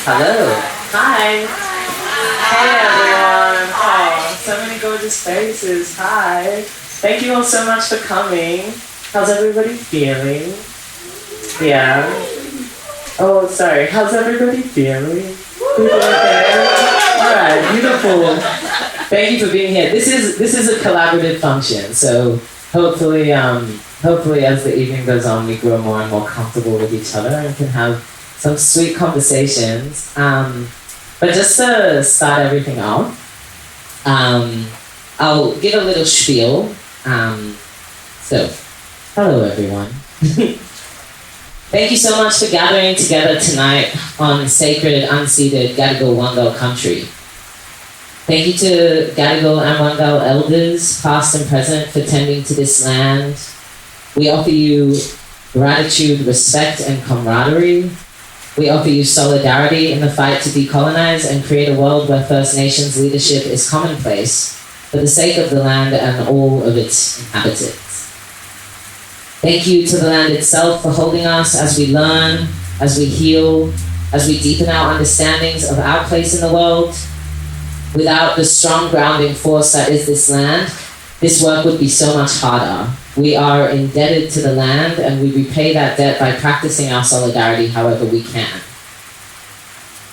Hello. Hi. Hey everyone. Oh, so many gorgeous faces. Hi. Thank you all so much for coming. How's everybody feeling? Yeah. Oh, sorry. How's everybody feeling? People okay? Alright, beautiful. Thank you for being here. This is a collaborative function, so hopefully as the evening goes on we grow more and more comfortable with each other and can have some sweet conversations. But just to start everything off, I'll give a little spiel. So, hello everyone. Thank you so much for gathering together tonight on sacred, unceded Gadigal Wangal country. Thank you to Gadigal and Wangal elders, past and present, for tending to this land. We offer you gratitude, respect, and camaraderie. We offer you solidarity in the fight to decolonize and create a world where First Nations leadership is commonplace for the sake of the land and all of its inhabitants. Thank you to the land itself for holding us as we learn, as we heal, as we deepen our understandings of our place in the world. Without the strong grounding force that is this land, this work would be so much harder. We are indebted to the land, and we repay that debt by practicing our solidarity however we can.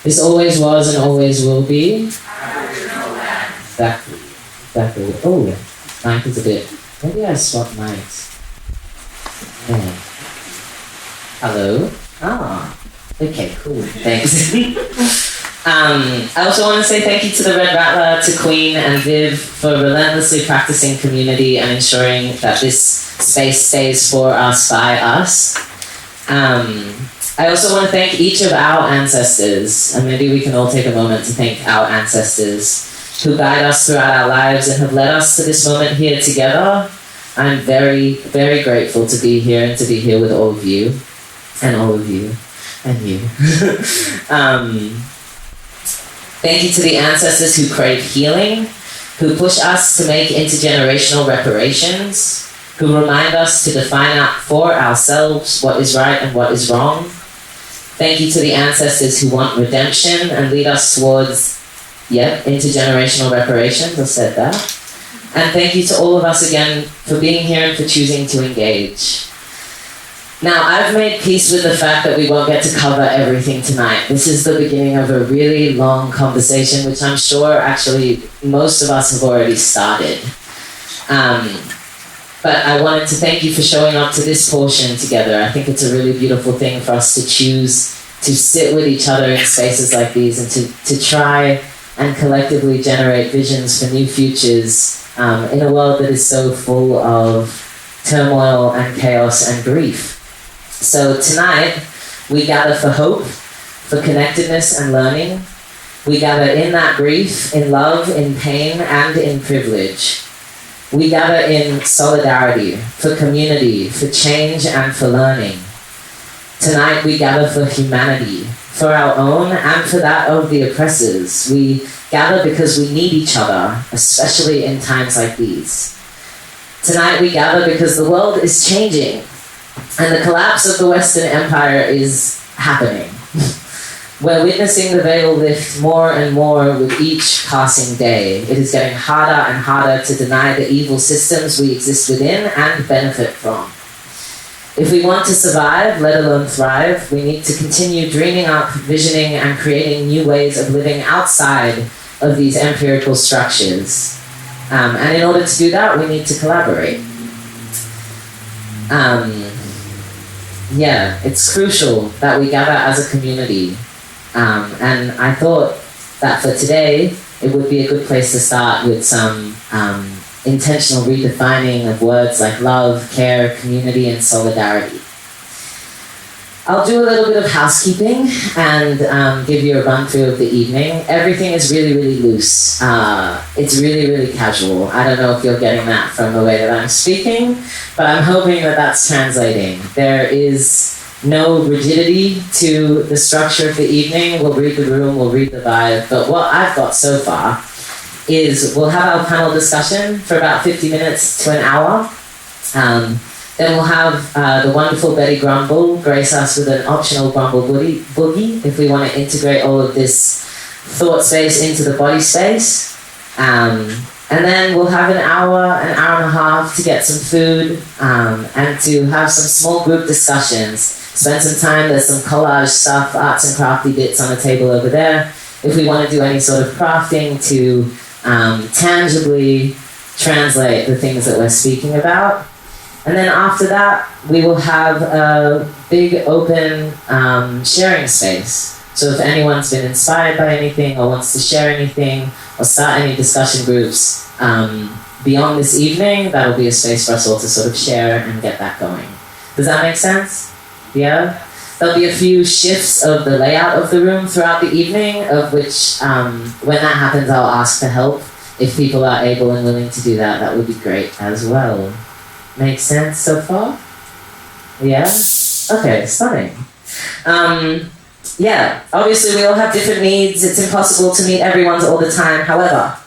This always was and always will be. Exactly. Oh, mic is a bit. Maybe I swap mics. Yeah. Hello. Okay, cool. Thanks. I also want to say thank you to the Red Rattler, to Queen and Viv for relentlessly practicing community and ensuring that this space stays for us, by us. I also want to thank each of our ancestors, and maybe we can all take a moment to thank our ancestors who guide us throughout our lives and have led us to this moment here together. I'm very, very grateful to be here and to be here with all of you, and all of you, and you. Thank you to the ancestors who crave healing, who push us to make intergenerational reparations, who remind us to define out for ourselves what is right and what is wrong. Thank you to the ancestors who want redemption and lead us towards, intergenerational reparations, I said that. And thank you to all of us again for being here and for choosing to engage. Now, I've made peace with the fact that we won't get to cover everything tonight. This is the beginning of a really long conversation, which I'm sure actually most of us have already started. But I wanted to thank you for showing up to this portion together. I think it's a really beautiful thing for us to choose to sit with each other in spaces like these and to try and collectively generate visions for new futures in a world that is so full of turmoil and chaos and grief. So tonight, we gather for hope, for connectedness and learning. We gather in that grief, in love, in pain, and in privilege. We gather in solidarity, for community, for change, and for learning. Tonight, we gather for humanity, for our own and for that of the oppressors. We gather because we need each other, especially in times like these. Tonight, we gather because the world is changing. And the collapse of the Western Empire is happening. We're witnessing the veil lift more and more with each passing day. It is getting harder and harder to deny the evil systems we exist within and benefit from. If we want to survive, let alone thrive, we need to continue dreaming up, visioning, and creating new ways of living outside of these empirical structures. And in order to do that, we need to collaborate. It's crucial that we gather as a community. And I thought that for today, it would be a good place to start with some intentional redefining of words like love, care, community, and solidarity. I'll do a little bit of housekeeping and give you a run through of the evening. Everything is really, really loose. It's really, really casual. I don't know if you're getting that from the way that I'm speaking, but I'm hoping that that's translating. There is no rigidity to the structure of the evening. We'll read the room, we'll read the vibe, but what I've got so far is we'll have our panel discussion for about 50 minutes to an hour. Then we'll have the wonderful Betty Grumble grace us with an optional Grumble Boogie if we want to integrate all of this thought space into the body space. And then we'll have an hour and a half to get some food and to have some small group discussions. Spend some time, there's some collage stuff, arts and crafty bits on the table over there. If we want to do any sort of crafting to tangibly translate the things that we're speaking about. And then after that, we will have a big open sharing space. So if anyone's been inspired by anything or wants to share anything or start any discussion groups beyond this evening, that'll be a space for us all to sort of share and get that going. Does that make sense? Yeah? There'll be a few shifts of the layout of the room throughout the evening, of which when that happens, I'll ask for help. If people are able and willing to do that, that would be great as well. Make sense so far? Yeah? Okay, stunning. Yeah, obviously we all have different needs. It's impossible to meet everyone's all the time. However,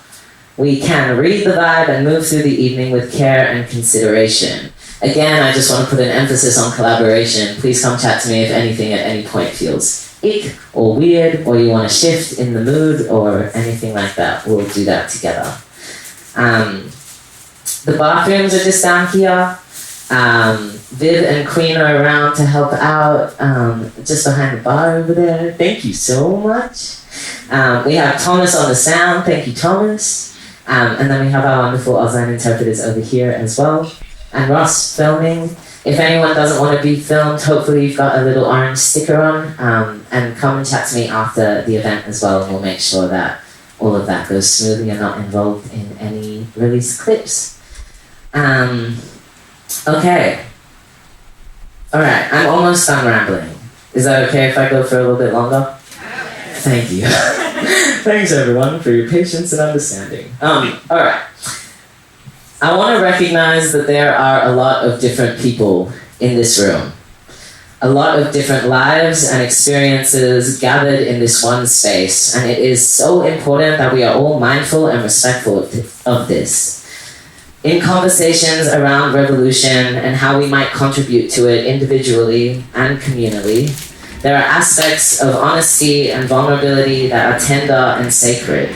we can read the vibe and move through the evening with care and consideration. Again, I just want to put an emphasis on collaboration. Please come chat to me if anything at any point feels ick or weird, or you want to shift in the mood or anything like that. We'll do that together. The bathrooms are just down here. Viv and Queen are around to help out, just behind the bar over there. Thank you so much. We have Thomas on the sound. Thank you, Thomas. And then we have our wonderful Auslan interpreters over here as well. And Ross filming. If anyone doesn't want to be filmed, hopefully you've got a little orange sticker on, and come and chat to me after the event as well, and we'll make sure that all of that goes smoothly and not involved in any release clips. Okay. Alright, I'm almost done rambling. Is that okay if I go for a little bit longer? Thank you. Thanks everyone for your patience and understanding. Alright. I want to recognize that there are a lot of different people in this room. A lot of different lives and experiences gathered in this one space, and it is so important that we are all mindful and respectful of this. In conversations around revolution and how we might contribute to it individually and communally, there are aspects of honesty and vulnerability that are tender and sacred.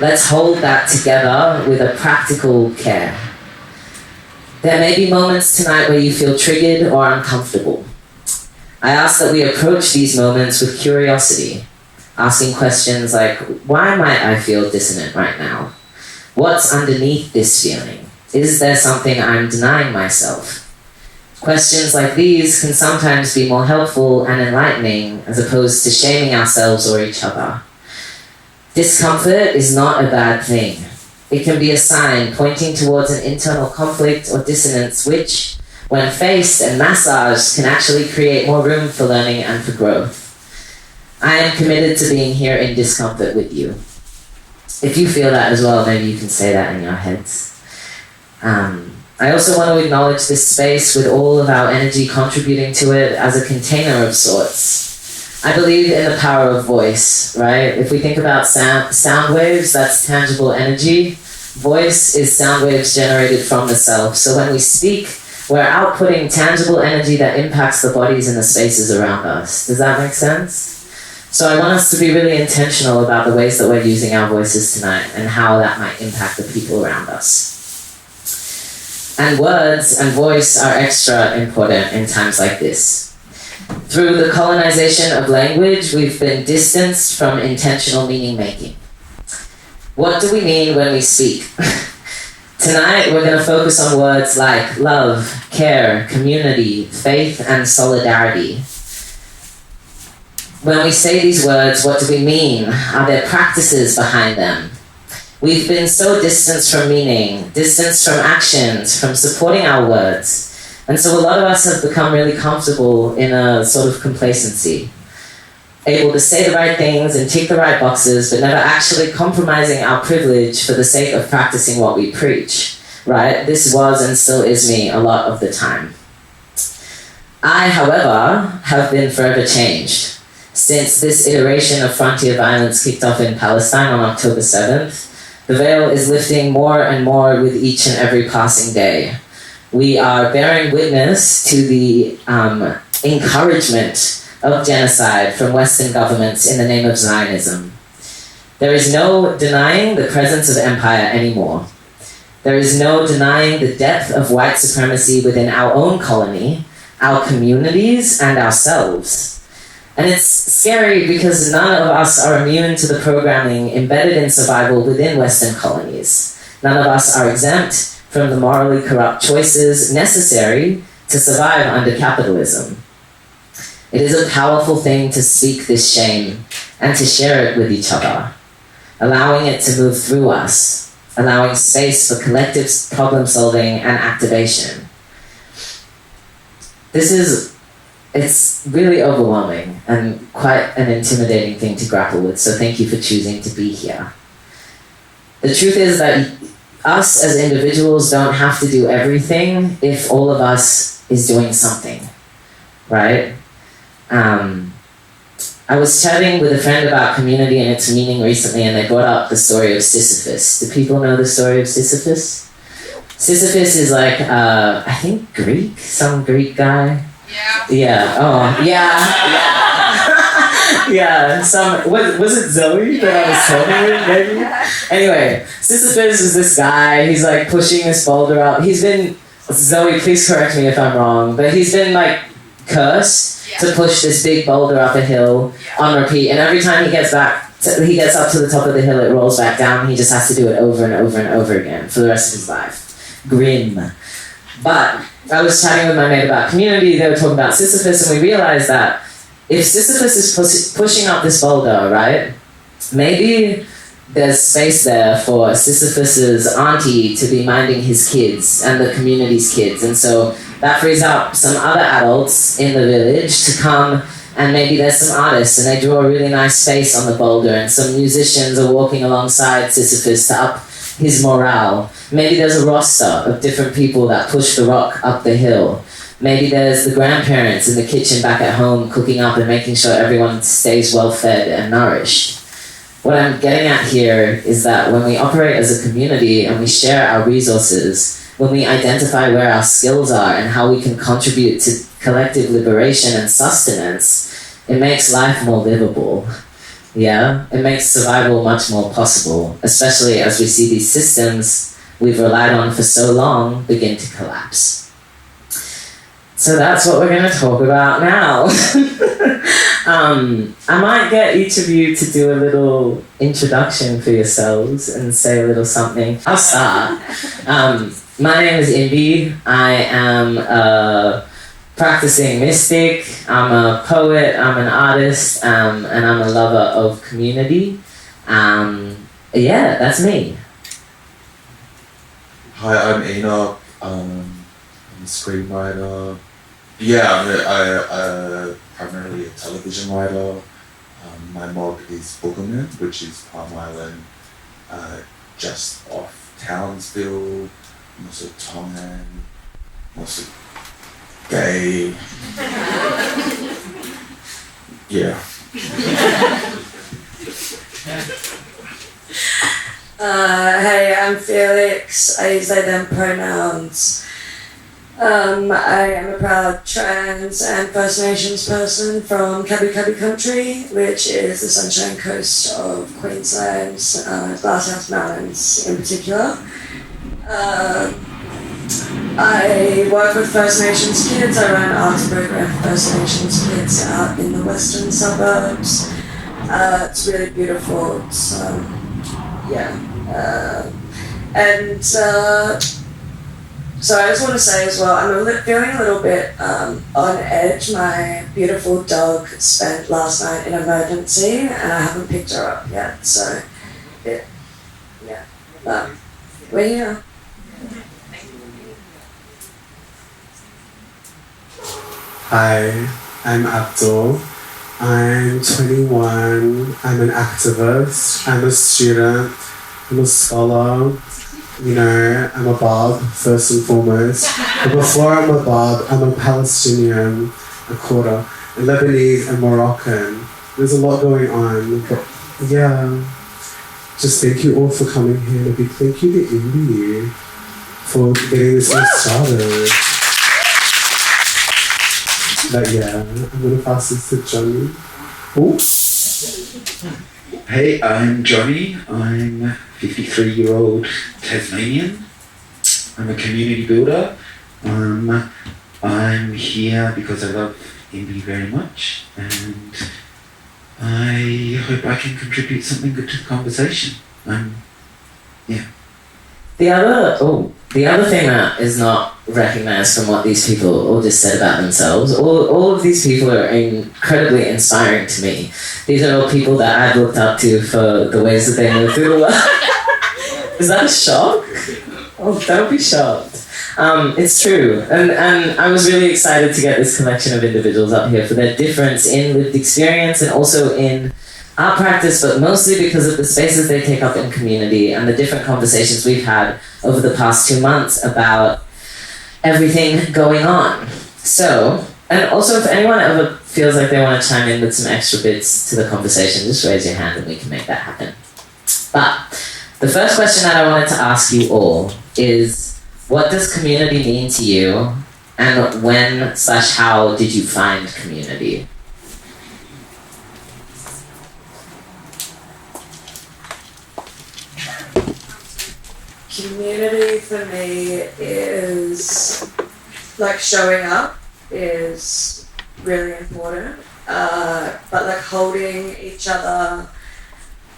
Let's hold that together with a practical care. There may be moments tonight where you feel triggered or uncomfortable. I ask that we approach these moments with curiosity, asking questions like, why might I feel dissonant right now? What's underneath this feeling? Is there something I'm denying myself? Questions like these can sometimes be more helpful and enlightening as opposed to shaming ourselves or each other. Discomfort is not a bad thing. It can be a sign pointing towards an internal conflict or dissonance which, when faced and massaged, can actually create more room for learning and for growth. I am committed to being here in discomfort with you. If you feel that as well, maybe you can say that in your heads. I also want to acknowledge this space with all of our energy contributing to it as a container of sorts. I believe in the power of voice, right? If we think about sound waves, that's tangible energy. Voice is sound waves generated from the self. So when we speak, we're outputting tangible energy that impacts the bodies and the spaces around us. Does that make sense? So I want us to be really intentional about the ways that we're using our voices tonight and how that might impact the people around us. And words and voice are extra important in times like this. Through the colonization of language, we've been distanced from intentional meaning making. What do we mean when we speak? Tonight, we're going to focus on words like love, care, community, faith, and solidarity. When we say these words, what do we mean? Are there practices behind them? We've been so distanced from meaning, distanced from actions, from supporting our words. And so a lot of us have become really comfortable in a sort of complacency, able to say the right things and tick the right boxes, but never actually compromising our privilege for the sake of practicing what we preach, right? This was and still is me a lot of the time. I, however, have been forever changed. Since this iteration of frontier violence kicked off in Palestine on October 7th, the veil is lifting more and more with each and every passing day. We are bearing witness to the encouragement of genocide from Western governments in the name of Zionism. There is no denying the presence of empire anymore. There is no denying the depth of white supremacy within our own colony, our communities, and ourselves. And it's scary because none of us are immune to the programming embedded in survival within Western colonies. None of us are exempt from the morally corrupt choices necessary to survive under capitalism. It is a powerful thing to speak this shame and to share it with each other, allowing it to move through us, allowing space for collective problem solving and activation. It's really overwhelming and quite an intimidating thing to grapple with, so thank you for choosing to be here. The truth is that us as individuals don't have to do everything if all of us is doing something, right? I was chatting with a friend about community and its meaning recently, and they brought up the story of Sisyphus. Do people know the story of Sisyphus? Sisyphus is like, I think Greek, some Greek guy. Yeah. Oh, yeah. Yeah. Was it Zoe that I was talking with, maybe? Anyway, Sisyphus is this guy. He's like pushing this boulder up. Zoe, please correct me if I'm wrong, but he's been like cursed to push this big boulder up a hill on repeat, and every time he gets up to the top of the hill, it rolls back down. He just has to do it over and over and over again for the rest of his life. Grim. But I was chatting with my mate about community. They were talking about Sisyphus, and we realized that if Sisyphus is pushing up this boulder, right, maybe there's space there for Sisyphus's auntie to be minding his kids and the community's kids, and so that frees up some other adults in the village to come, and maybe there's some artists and they draw a really nice space on the boulder, and some musicians are walking alongside Sisyphus to up his morale. Maybe there's a roster of different people that push the rock up the hill. Maybe there's the grandparents in the kitchen back at home cooking up and making sure everyone stays well fed and nourished. What I'm getting at here is that when we operate as a community and we share our resources, when we identify where our skills are and how we can contribute to collective liberation and sustenance, it makes life more livable. Yeah? It makes survival much more possible, especially as we see these systems we've relied on for so long begin to collapse. So that's what we're going to talk about now. I might get each of you to do a little introduction for yourselves and say a little something. I'll start. My name is Imbi. I am a practicing mystic. I'm a poet. I'm an artist. And I'm a lover of community. Yeah, that's me. Hi, I'm Enoch. I'm a screenwriter. I'm primarily a television writer. My mog is Boogerman, which is Palm Island, just off Townsville. I'm also Tongan. I'm also gay. Yeah. Hey, I'm Felix. I use they, them pronouns. I am a proud trans and First Nations person from Kabi Kabi country, which is the Sunshine Coast of Queensland's Glasshouse Mountains in particular. I work with First Nations kids. I run an arts program for First Nations kids out in the western suburbs. It's really beautiful. It's, so I just want to say as well, I'm feeling a little bit on edge. My beautiful dog spent last night in emergency and I haven't picked her up yet, so but we're here. Hi, I'm Abdul. I'm 21. I'm an activist. I'm a student. I'm a scholar. You know, I'm a Bab, first and foremost. But before I'm a Bab, I'm a Palestinian, a quarter, a Lebanese and Moroccan. There's a lot going on, but yeah. Just thank you all for coming here. A big thank you to Imbi for getting this all started. But yeah, I'm gonna pass this to Johnny. Oh. Hey, I'm Johnny. I'm a 53-year-old Tasmanian. I'm a community builder. I'm here because I love Imbi very much, and I hope I can contribute something good to the conversation. Yeah. The other thing that is not recognized from what these people all just said about themselves, all of these people are incredibly inspiring to me. These are all people that I've looked up to for the ways that they move through the world. Is that a shock? Oh, don't be shocked. It's true. And I was really excited to get this collection of individuals up here for their difference in lived experience and also in art practice, but mostly because of the spaces they take up in community and the different conversations we've had over the past 2 months about everything going on. So, and also if anyone ever feels like they want to chime in with some extra bits to the conversation, just raise your hand and we can make that happen. But the first question that I wanted to ask you all is, what does community mean to you, and when/how did you find community? Community for me is like showing up is really important, but like holding each other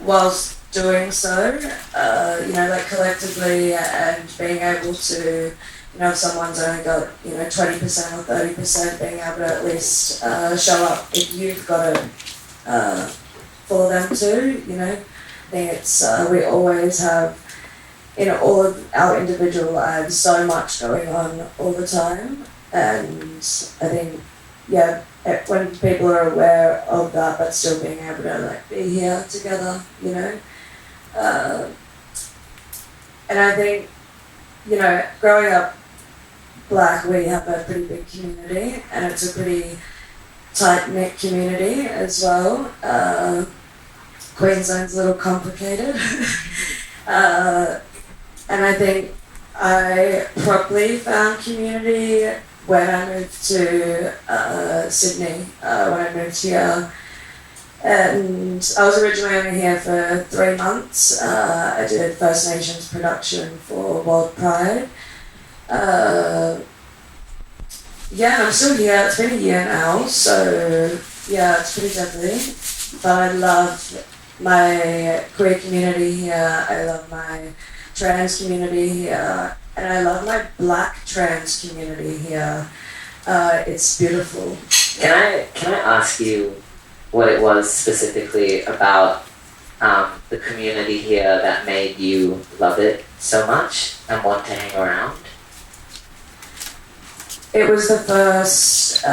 whilst doing so, like collectively, and being able to, if someone's only got 20% or 30%, being able to at least show up if you've got it for them too. I think it's we always have in all of our individual lives so much going on all the time, and I think when people are aware of that but still being able to like be here together, and I think growing up Black, we have a pretty big community and it's a pretty tight-knit community as well. Queensland's a little complicated. And I think I properly found community when I moved to Sydney, when I moved here. And I was originally only here for 3 months. I did First Nations production for World Pride. And I'm still here. It's been a year now, so yeah, it's pretty deadly. But I love my queer community here. I love my trans community here, and I love my Black trans community here. It's beautiful. Can I ask you what it was specifically about the community here that made you love it so much and want to hang around? It was the first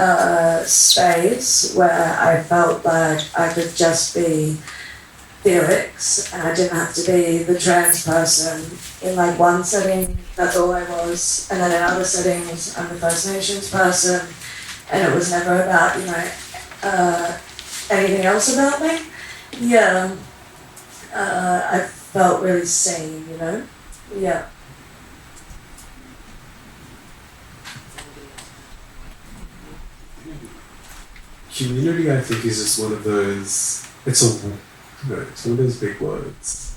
space where I felt like I could just be Felix, and I didn't have to be the trans person. In like one setting, that's all I was, and then in other settings, I'm the First Nations person, and it was never about anything else about me. Yeah, I felt really seen, Yeah. Community, I think, is just one of those. It's one of those big words,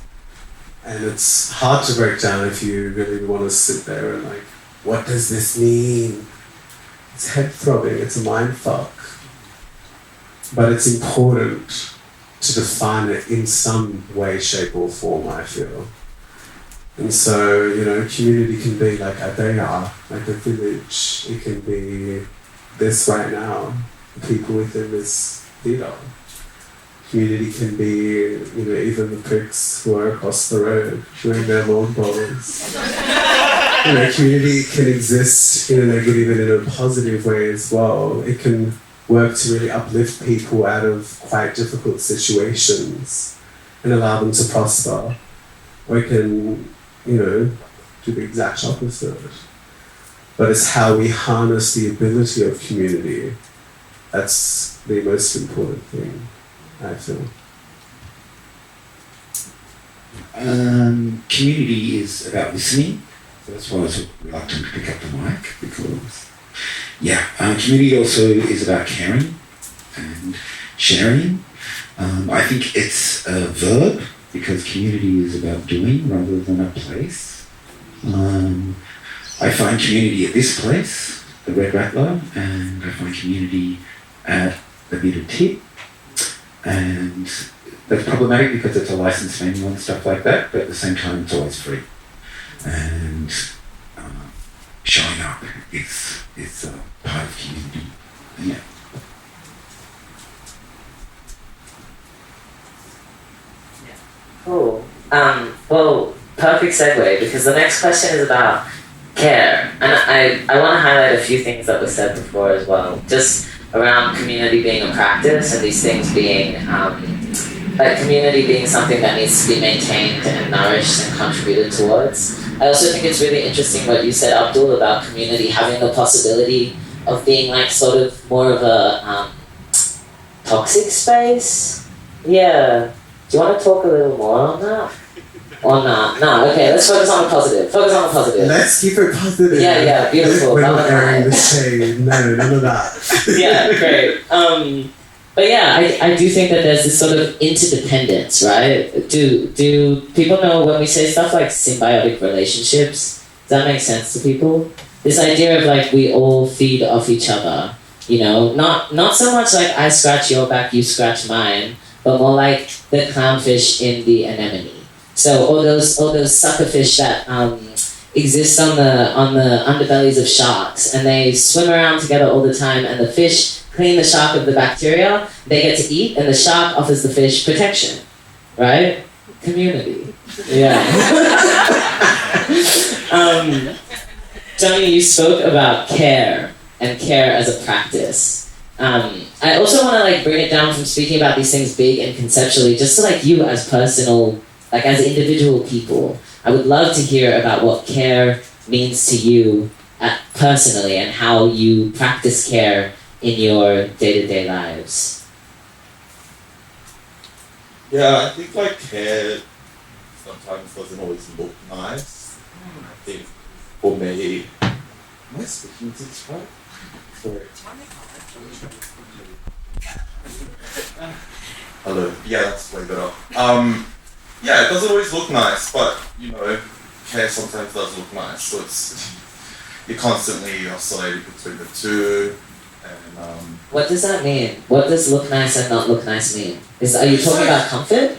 and it's hard to break down if you really want to sit there and like, what does this mean? It's head throbbing. It's a mind fuck, but it's important to define it in some way, shape, or form. I feel, and so community can be like a daya, like a village. It can be this right now. People within this theatre. Community can be, even the pricks who are across the road doing their lawn bowls. Community can exist in a negative and in a positive way as well. It can work to really uplift people out of quite difficult situations and allow them to prosper. Or it can, do the exact opposite. But it's how we harness the ability of community. That's the most important thing, I feel. Community is about listening. So that's why I was reluctant to pick up the mic, because, community also is about caring and sharing. I think it's a verb, because community is about doing rather than a place. I find community at this place, the Red Rattler, and I find community at the Bearded Tip. And that's problematic because it's a licensed venue and stuff like that, but at the same time it's always free. And showing up is a part of community. Yeah. Cool. Well, perfect segue, because the next question is about care. And I want to highlight a few things that were said before as well, just around community being a practice and these things being, like community being something that needs to be maintained and nourished and contributed towards. I also think it's really interesting what you said, Abdul, about community having the possibility of being like sort of more of a toxic space. Yeah. Do you want to talk a little more on that? Or not? No, okay, let's focus on the positive. Focus on the positive. Let's keep it positive. Yeah, beautiful. We're not airing the shade. No, none of that. Yeah, great. But yeah, I do think that there's this sort of interdependence, right? Do people know when we say stuff like symbiotic relationships, does that make sense to people? This idea of like we all feed off each other, you know? Not so much like I scratch your back, you scratch mine, but more like the clownfish in the anemone. So all those suckerfish that exist on the underbellies of sharks, and they swim around together all the time, and the fish clean the shark of the bacteria they get to eat, and the shark offers the fish protection, right? Community. Yeah. Johnny, you spoke about care and care as a practice. I also want to like bring it down from speaking about these things big and conceptually, just to like you as personal, like as individual people. I would love to hear about what care means to you personally and how you practice care in your day-to-day lives. Yeah, I think like care sometimes doesn't always look nice. I think for me, am I speaking to this right? Sorry. Hello. Yeah, that's way better. Yeah, it doesn't always look nice, but you know, care sometimes does look nice. So it's you're constantly oscillating between the two. And what does that mean? What does look nice and not look nice mean? Are you talking about comfort?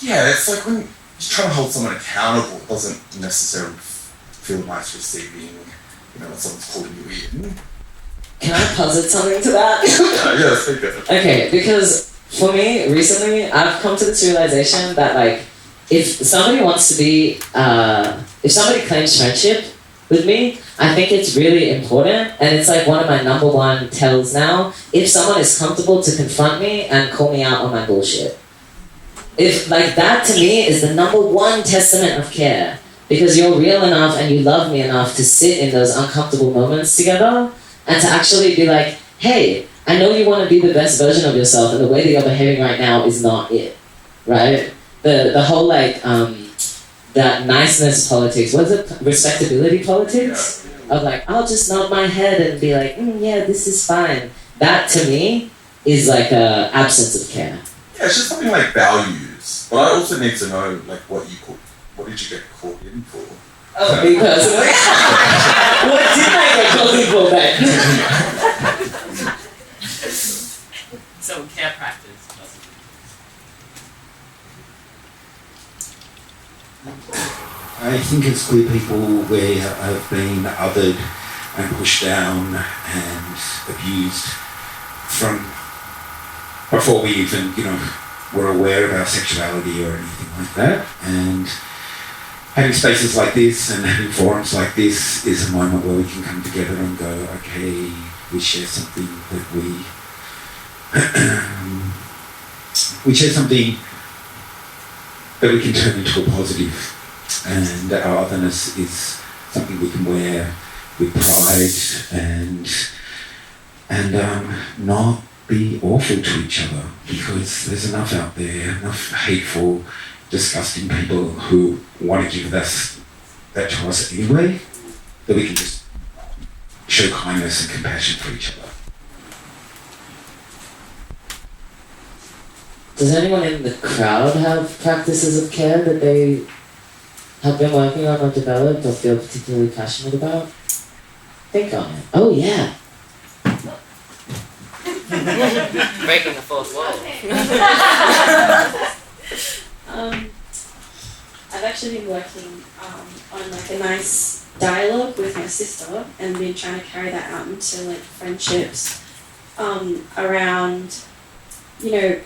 Yeah, it's like when you're trying to hold someone accountable, it doesn't necessarily feel nice receiving, you know, when someone's holding you in. Can I posit something to that? Yeah, speak it. Okay, because for me, recently, I've come to this realization that, like, if somebody wants to be, if somebody claims friendship with me, I think it's really important, and it's like one of my number one tells now, if someone is comfortable to confront me and call me out on my bullshit. If, like, that to me is the number one testament of care, because you're real enough and you love me enough to sit in those uncomfortable moments together, and to actually be like, hey, I know you want to be the best version of yourself, and the way that you're behaving right now is not it, right? The whole, like, that niceness politics, what is it, respectability politics? Of like, I'll just nod my head and be like, yeah, this is fine. That, to me, is like a absence of care. Yeah, it's just something like values. But I also need to know, like, what did you get caught in for? Oh, me personally? What did I get caught in for then? So, care practice. I think it's queer people where have been othered and pushed down and abused from before we even, you know, were aware of our sexuality or anything like that. And having spaces like this and having forums like this is a moment where we can come together and go, okay, we share something that we share something that we can turn into a positive. And our otherness is something we can wear with pride and not be awful to each other, because there's enough out there, enough hateful, disgusting people who want to give us that to us anyway, that we can just show kindness and compassion for each other. Does anyone in the crowd have practices of care that they have been working on or developed or feel particularly passionate about? Think on it. Oh yeah. Breaking the fourth wall. I've actually been working on like a nice dialogue with my sister and been trying to carry that out into like friendships around, you know,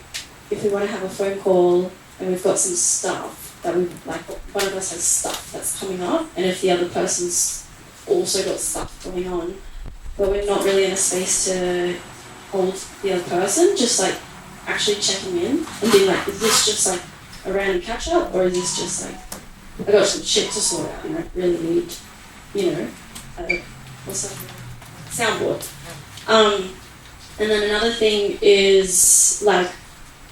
if we want to have a phone call and we've got some stuff that we like, one of us has stuff that's coming up, and if the other person's also got stuff going on, but we're not really in a space to hold the other person, just like actually checking in and being like, is this just like a random catch up, or is this just like, I got some shit to sort out and I really need, you know, what's that? Soundboard. And then another thing is like,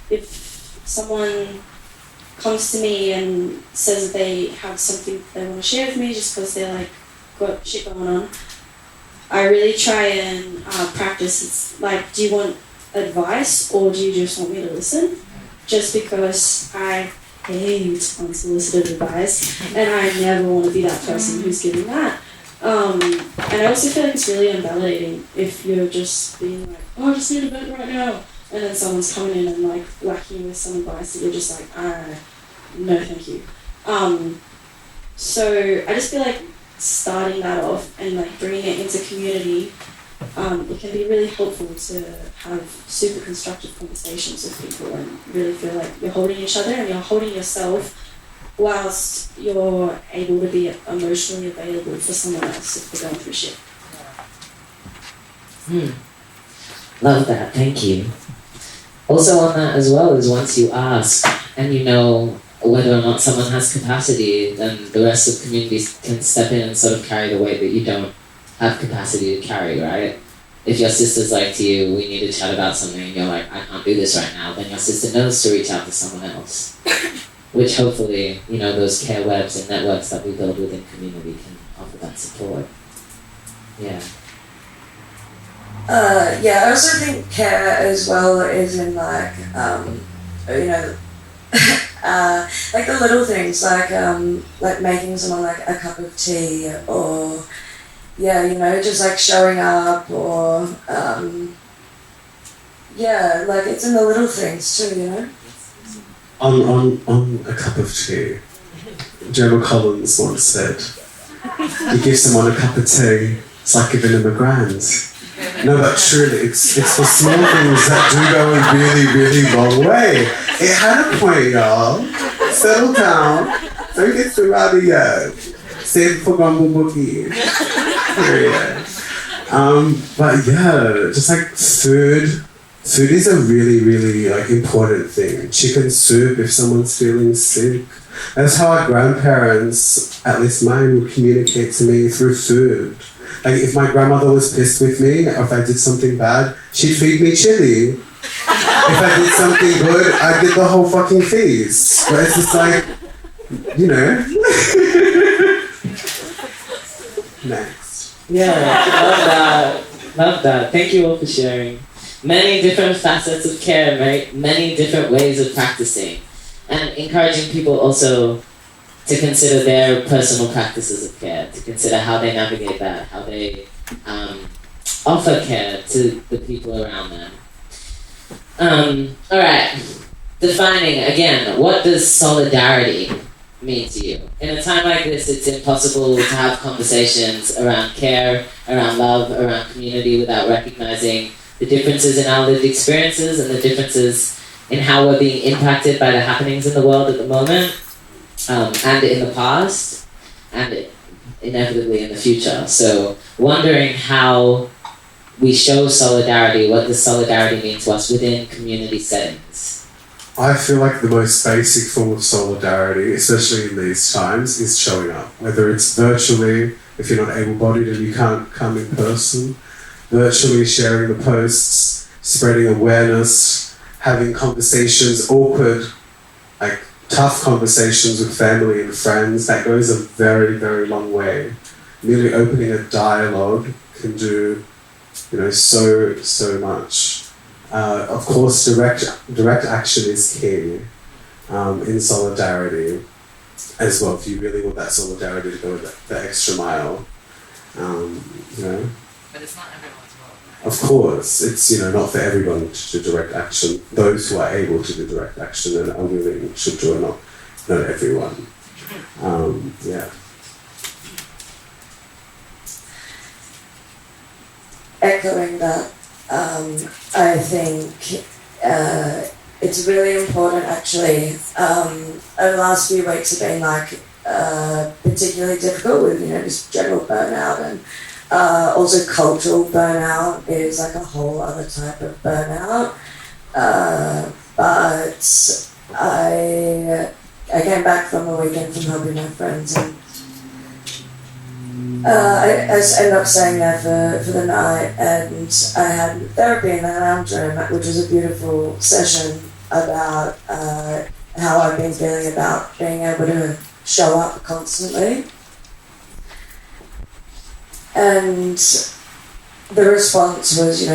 if someone comes to me and says that they have something they want to share with me just because they're like got shit going on, I really try and practice. It's like, do you want advice or do you just want me to listen? Just because I hate unsolicited advice and I never want to be that person who's giving that. And I also feel like it's really invalidating if you're just being like, oh, I just need a vent right now, and then someone's coming in and like whacking you with some advice that you're just like, no thank you. So I just feel like starting that off and like bringing it into community, it can be really helpful to have super constructive conversations with people and really feel like you're holding each other and you're holding yourself whilst you're able to be emotionally available for someone else if they're going through shit. Love that, thank you. Also on that as well is once you ask and you know whether or not someone has capacity, then the rest of the community can step in and sort of carry the weight that you don't have capacity to carry, right? If your sister's like to you, we need to chat about something, and you're like, I can't do this right now, then your sister knows to reach out to someone else. Which hopefully, you know, those care webs and networks that we build within community can offer that support. Yeah. Yeah, I also think care as well is in like, you know, like the little things, like making someone like a cup of tea, or yeah, you know, just like showing up, or yeah, like it's in the little things too, you know. On a cup of tea, Gemma Collins once said, you give someone a cup of tea, it's like giving them a grand. No, but truly, it's the small things that do go a really, really long way. It had a point, y'all. Settle down. Don't get too rowdy yet. Save for Gumbo Boogie. Period. But yeah, just like food. Food is a really, really like important thing. Chicken soup if someone's feeling sick. That's how our grandparents, at least mine, would communicate to me through food. Like if my grandmother was pissed with me, or if I did something bad, she'd feed me chili. If I did something good, I'd get the whole fucking feast. But it's just like, you know. Next. Yeah, love that. Love that. Thank you all for sharing. Many different facets of care, many different ways of practicing. And encouraging people also to consider their personal practices of care, to consider how they navigate that, how they offer care to the people around them. Alright, defining again, what does solidarity mean to you? In a time like this, it's impossible to have conversations around care, around love, around community without recognizing the differences in our lived experiences and the differences in how we're being impacted by the happenings in the world at the moment, and in the past, and inevitably in the future. So wondering how we show solidarity, what does solidarity mean to us within community settings? I feel like the most basic form of solidarity, especially in these times, is showing up. Whether it's virtually, if you're not able-bodied and you can't come in person, virtually sharing the posts, spreading awareness, having conversations, awkward, like tough conversations with family and friends, that goes a very, very long way. Merely opening a dialogue can do, so much. Of course, direct action is key in solidarity as well. If you really want that solidarity to go the extra mile, But it's not everyone's role. Of course, it's not for everyone to do direct action. Those who are able to do direct action and are willing should do it. Not everyone. Yeah. Echoing that, I think it's really important actually. Over the last few weeks have been particularly difficult with just general burnout, and also cultural burnout is like a whole other type of burnout. But I came back from a weekend from helping my friends, and I ended up staying there for the night, and I had therapy in the lounge room, which was a beautiful session about how I've been feeling about being able to show up constantly. And the response was,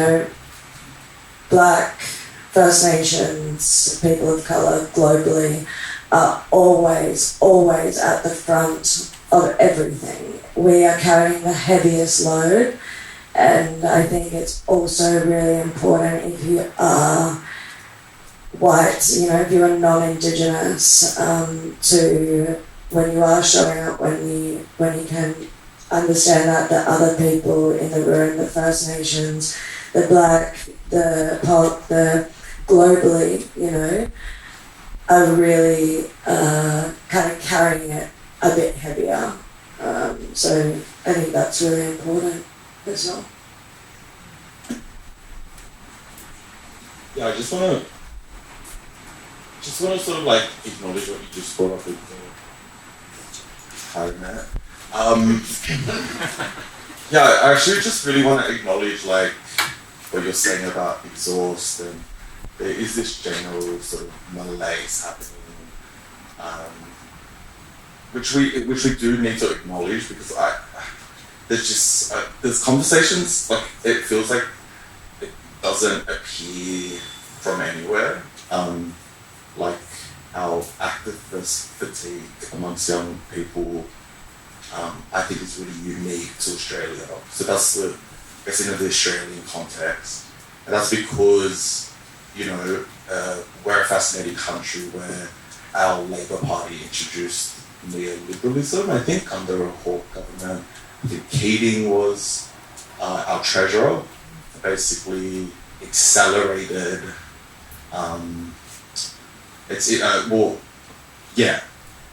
Black, First Nations, people of colour globally are always at the front of everything. We are carrying the heaviest load, and I think it's also really important if you are white, if you are non-Indigenous, to when you are showing up, when you can understand that the other people in the room, the First Nations, the Black, the POC, the globally, are really kind of carrying it a bit heavier. So I think that's really important as well. Yeah, I just wanna sort of like acknowledge what you just brought up with hi Matt. Yeah, I actually just really want to acknowledge like what you're saying about exhaust, and there is this general sort of malaise happening, which we do need to acknowledge, because there's conversations like it feels like it doesn't appear from anywhere, like our activist fatigue amongst young people. I think it's really unique to Australia. So that's in the Australian context. And that's because, we're a fascinating country where our Labour Party introduced neoliberalism, I think, under a Hawke government. I think Keating was our treasurer, basically accelerated,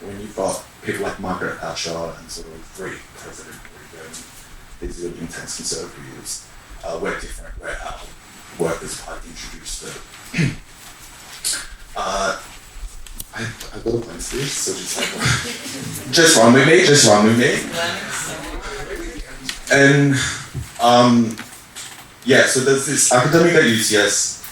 when you've got people like Margaret Thatcher and sort of Greek President Reagan, these really intense conservatives, we're different, we're our Workers' Party introduced it. I've got a plan for this, so just run with me. And so there's this academic at UTS,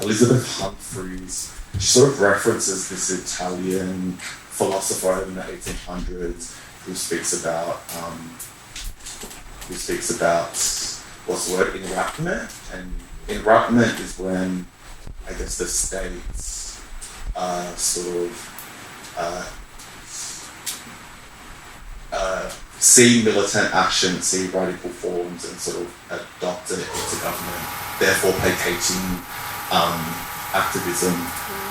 Elizabeth Humphreys. She sort of references this Italian philosopher in the 1800s who speaks about what's the word, enrapment. And enrapment is when I guess the states see militant action, see radical forms, and sort of adopt it into government, therefore placating activism.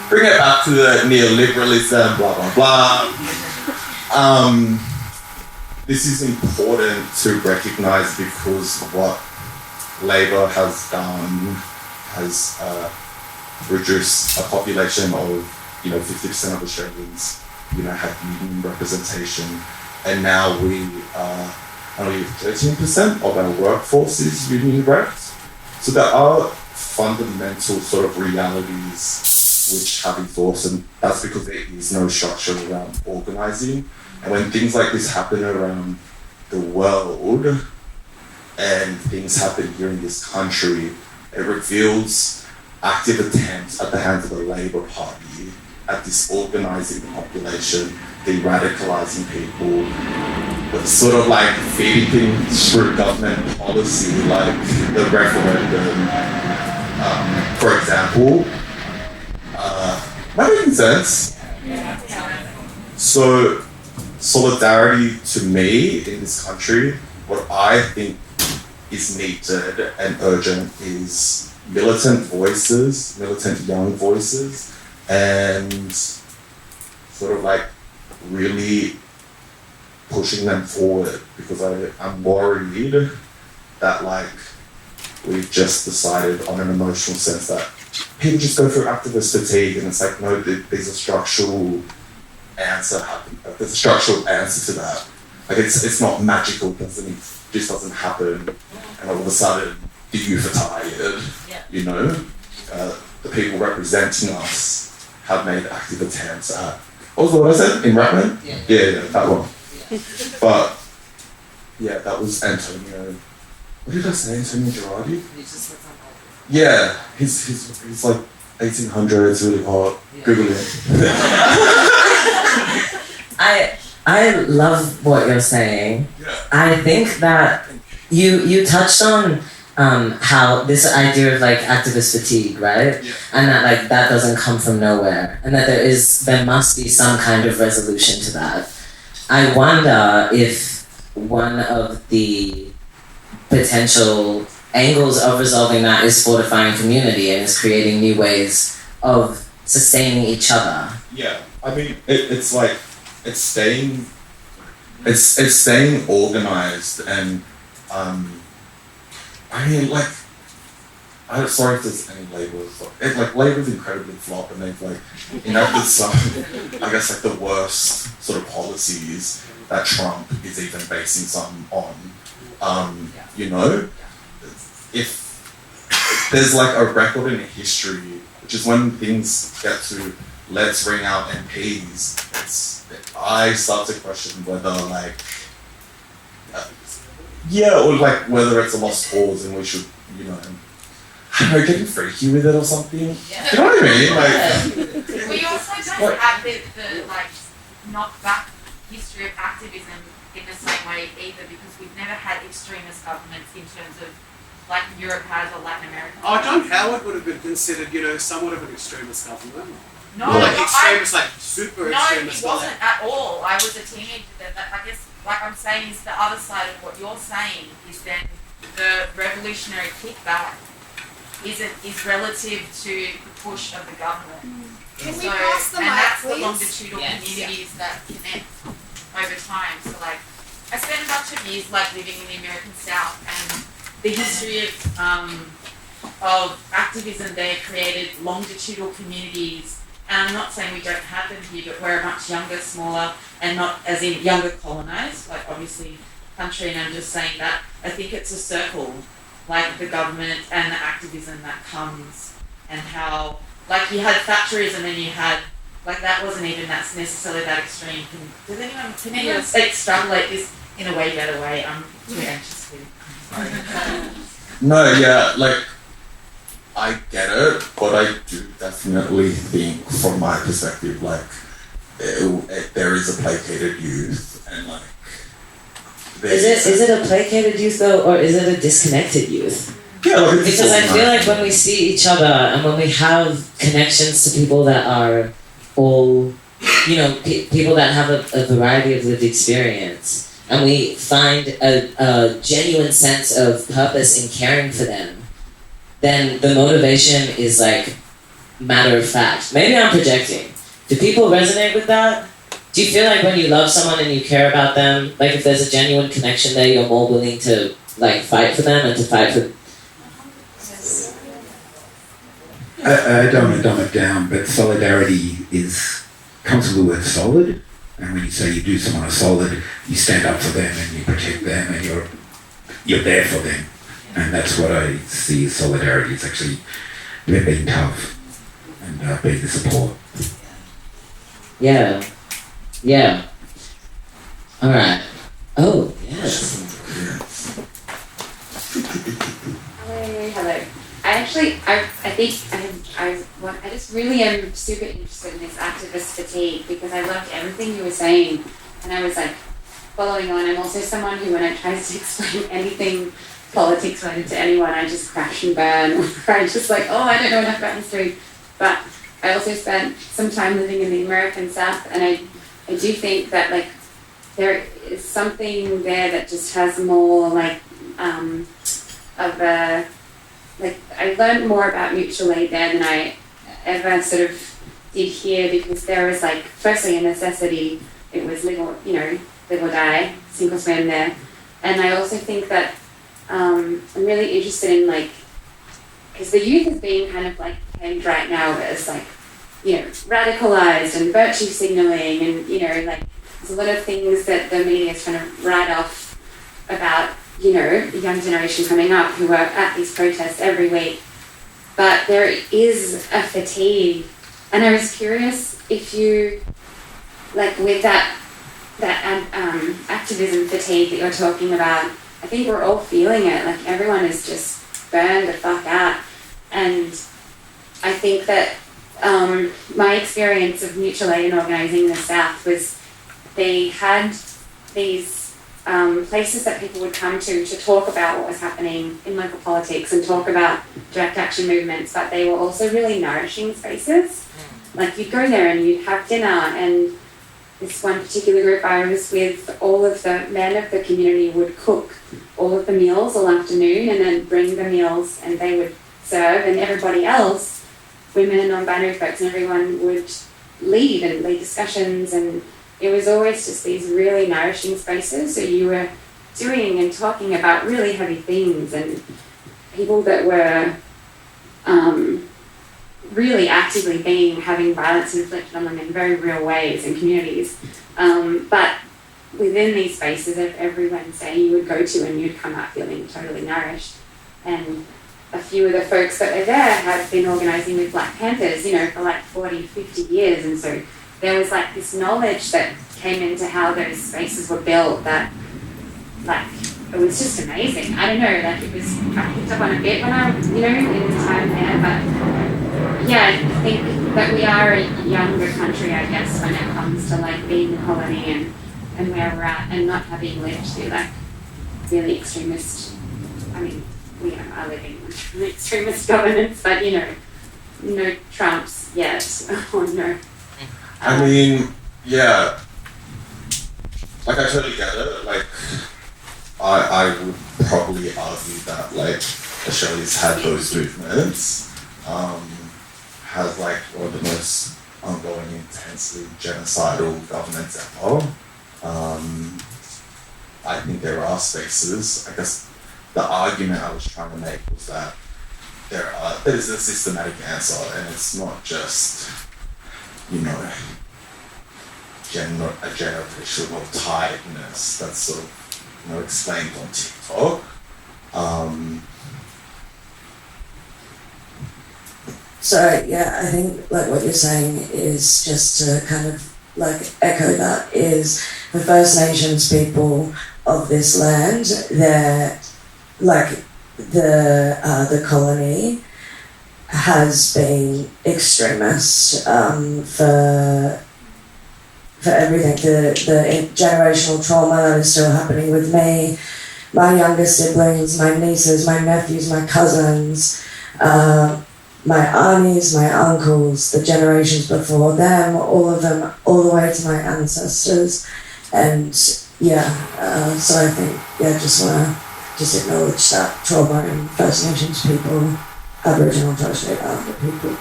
Bring it back to the neoliberalism, blah, blah, blah. This is important to recognise because what Labour has done has reduced a population of, 50% of Australians, have union representation, and now we only 13% of our workforce is union repped. So there are fundamental sort of realities which have exhausted, and that's because there is no structure around organising. And when things like this happen around the world, and things happen here in this country, it reveals active attempts at the hands of the Labour Party at disorganizing the population, de-radicalizing people, but sort of like feeding things through government policy, like the referendum, for example. Am I making sense? So, solidarity to me in this country, what I think is needed and urgent is militant voices, militant young voices, and sort of like really pushing them forward, because I'm worried that like we've just decided on an emotional sense that people just go through activist fatigue, and it's like, no, there's a structural answer. There's a structural answer to that. Like it's not magical. Just doesn't happen, and all of a sudden the youth are tired. You know, the people representing us have made active attempts at. What was the word I said in Rattler? Yeah, that one. But yeah, that was Antonio. What did I say? Antonio Girardi? Yeah, he's like 1800s, really hot. Google it. I love what you're saying. Yeah. I think that you touched on how this idea of like activist fatigue, right? Yeah. And that like that doesn't come from nowhere, and that there must be some kind of resolution to that. I wonder if one of the potential angles of resolving that is fortifying community and is creating new ways of sustaining each other. Yeah, I mean, it's like it's staying organized, and I mean, like, I'm sorry if there's any labels. Labor's incredibly flop, and they've like enacted some, I guess, like the worst sort of policies that Trump is even basing some on. You know, if there's like a record in history, which is when things get to let's ring out MPs, I start to question whether like, or like whether it's a lost cause and we should, you know, I don't know, getting freaky with it or something. Yeah. You know what I mean? Like, We also don't have the like knock back history of activism in the same way either, because we've never had extremist governments in terms of like Europe has or Latin America. Oh, John Howard would have been considered, you know, somewhat of an extremist government. No, Like no, extremist, like super no, extremist. he wasn't at all. I was a teenager then. I guess, like I'm saying, is the other side of what you're saying is then the revolutionary kickback is relative to the push of the government. Can So, we pass the and mic, that's the please? longitudinal communities that connect over time. So like, I spent a bunch of years like living in the American South, and the history of activism there created longitudinal communities. And I'm not saying we don't have them here, but we're much younger, smaller, and not as in younger colonized, like obviously country. And I'm just saying that I think it's a circle, like the government and the activism that comes, and how like you had Thatcherism and you had like that wasn't even that's necessarily that extreme. Can anyone extrapolate this in a way better way? I'm too anxious to. no, yeah, like, I get it, but I do definitely think, from my perspective, like, there is a placated youth, and like, Is it a placated youth though, or is it a disconnected youth? Yeah, like it's Because I feel like when we see each other and when we have connections to people that are all, you know, people that have a variety of lived experience, and we find a genuine sense of purpose in caring for them, then the motivation is like matter of fact. Maybe I'm projecting. Do people resonate with that? Do you feel like when you love someone and you care about them, like if there's a genuine connection there, you're more willing to like fight for them and to fight for? I don't want to dumb it down, but solidarity comes from the word solid, and when you say you do someone a solid, you stand up for them and you protect them and you're there for them, and that's what I see as solidarity. It's actually them being tough and being the support. Yeah. Yeah. All right. Oh yes. Hello. I actually, I just really am super interested in this activist fatigue because I loved everything you were saying, and I was like following on. I'm also someone who, when I try to explain anything politics related to anyone, I just crash and burn. I'm just like, oh, I don't know enough about history. But I also spent some time living in the American South, and I do think that like there is something there that just has more like of a like I learned more about mutual aid there than I ever sort of did here, because there was like firstly a necessity. It was live or die, single swim there, and I also think that I'm really interested in like, because the youth is being kind of like painted right now as like, radicalized and virtue signaling, and like there's a lot of things that the media is trying to write off about the young generation coming up who are at these protests every week. But there is a fatigue, and I was curious if you, like with that activism fatigue that you're talking about, I think we're all feeling it. Like everyone is just burned the fuck out, and I think that my experience of mutual aid and organising in the South was they had these places that people would come to talk about what was happening in local politics and talk about direct action movements, but they were also really nourishing spaces. Like you'd go there and you'd have dinner, and this one particular group I was with, all of the men of the community would cook all of the meals all afternoon and then bring the meals and they would serve, and everybody else, women and non-binary folks and everyone, would lead discussions, and it was always just these really nourishing spaces. So you were doing and talking about really heavy things, and people that were really actively having violence inflicted on them in very real ways in communities. But within these spaces, every Wednesday you would go to and you'd come out feeling totally nourished. And a few of the folks that are there had been organising with Black Panthers, for like 40, 50 years. And so there was like this knowledge that came into how those spaces were built that, like, it was just amazing. I don't know, like I picked up on a bit when I, in the time there, but yeah, I think that we are a younger country, I guess, when it comes to like being a colony and where we're at, and not having lived through like really extremist, I mean, we are living in extremist governance, but no Trumps yet, or no. I mean, yeah, like I totally get it. Like, I would probably argue that like Australia's had those movements, has like one of the most ongoing, intensely genocidal governments ever. I think there are spaces. I guess the argument I was trying to make was that there's a systematic answer, and it's not just a generational tiredness that's sort of explained on TikTok. So yeah, I think like what you're saying is, just to kind of like echo that, is the First Nations people of this land, they're like the colony has been extremist for everything. The generational trauma that is still happening with me, my younger siblings, my nieces, my nephews, my cousins, my aunties, my uncles, the generations before them, all of them, all the way to my ancestors. And yeah, so I think, just want to just acknowledge that trauma in First Nations people, Aboriginal and Torres Strait Islander people.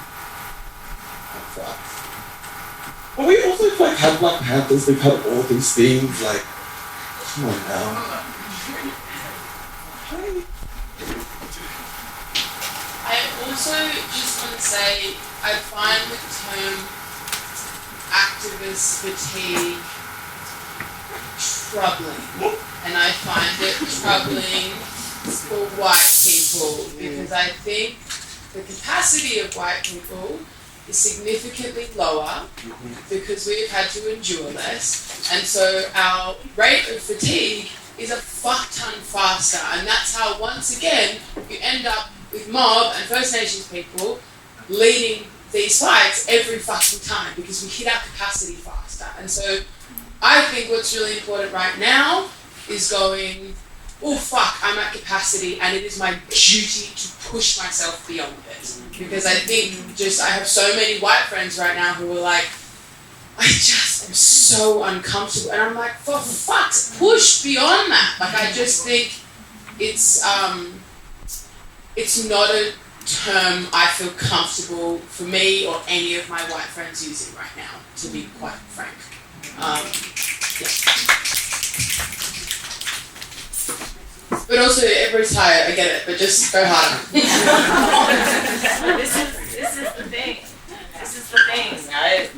But we also like have Black Panthers, we've had all these things, like, come on now. I also just want to say, I find the term activist fatigue troubling. And I find it troubling for white people, because I think the capacity of white people is significantly lower because we've had to endure less, and so our rate of fatigue is a fuck ton faster, and that's how once again you end up with mob and First Nations people leading these fights every fucking time because we hit our capacity faster. And so I think what's really important right now is going, oh fuck, I'm at capacity and it is my duty to push myself beyond it. Because I think I have so many white friends right now who are like, I just am so uncomfortable. And I'm like, for fuck's push beyond that. Like I just think it's not a term I feel comfortable for me or any of my white friends using right now, to be quite frank. Yeah. But also, everybody's tired, I get it, but just go harder. This is the thing. This is the thing, right?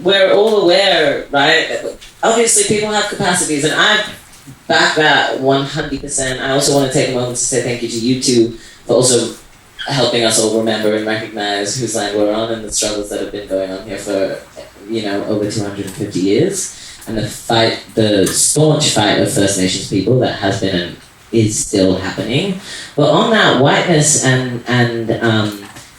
We're all aware, right? Obviously, people have capacities, and I back that 100%. I also want to take a moment to say thank you to you two for also helping us all remember and recognize whose land we're on and the struggles that have been going on here for, over 250 years. And the staunch fight of First Nations people that has been and is still happening. But on that whiteness and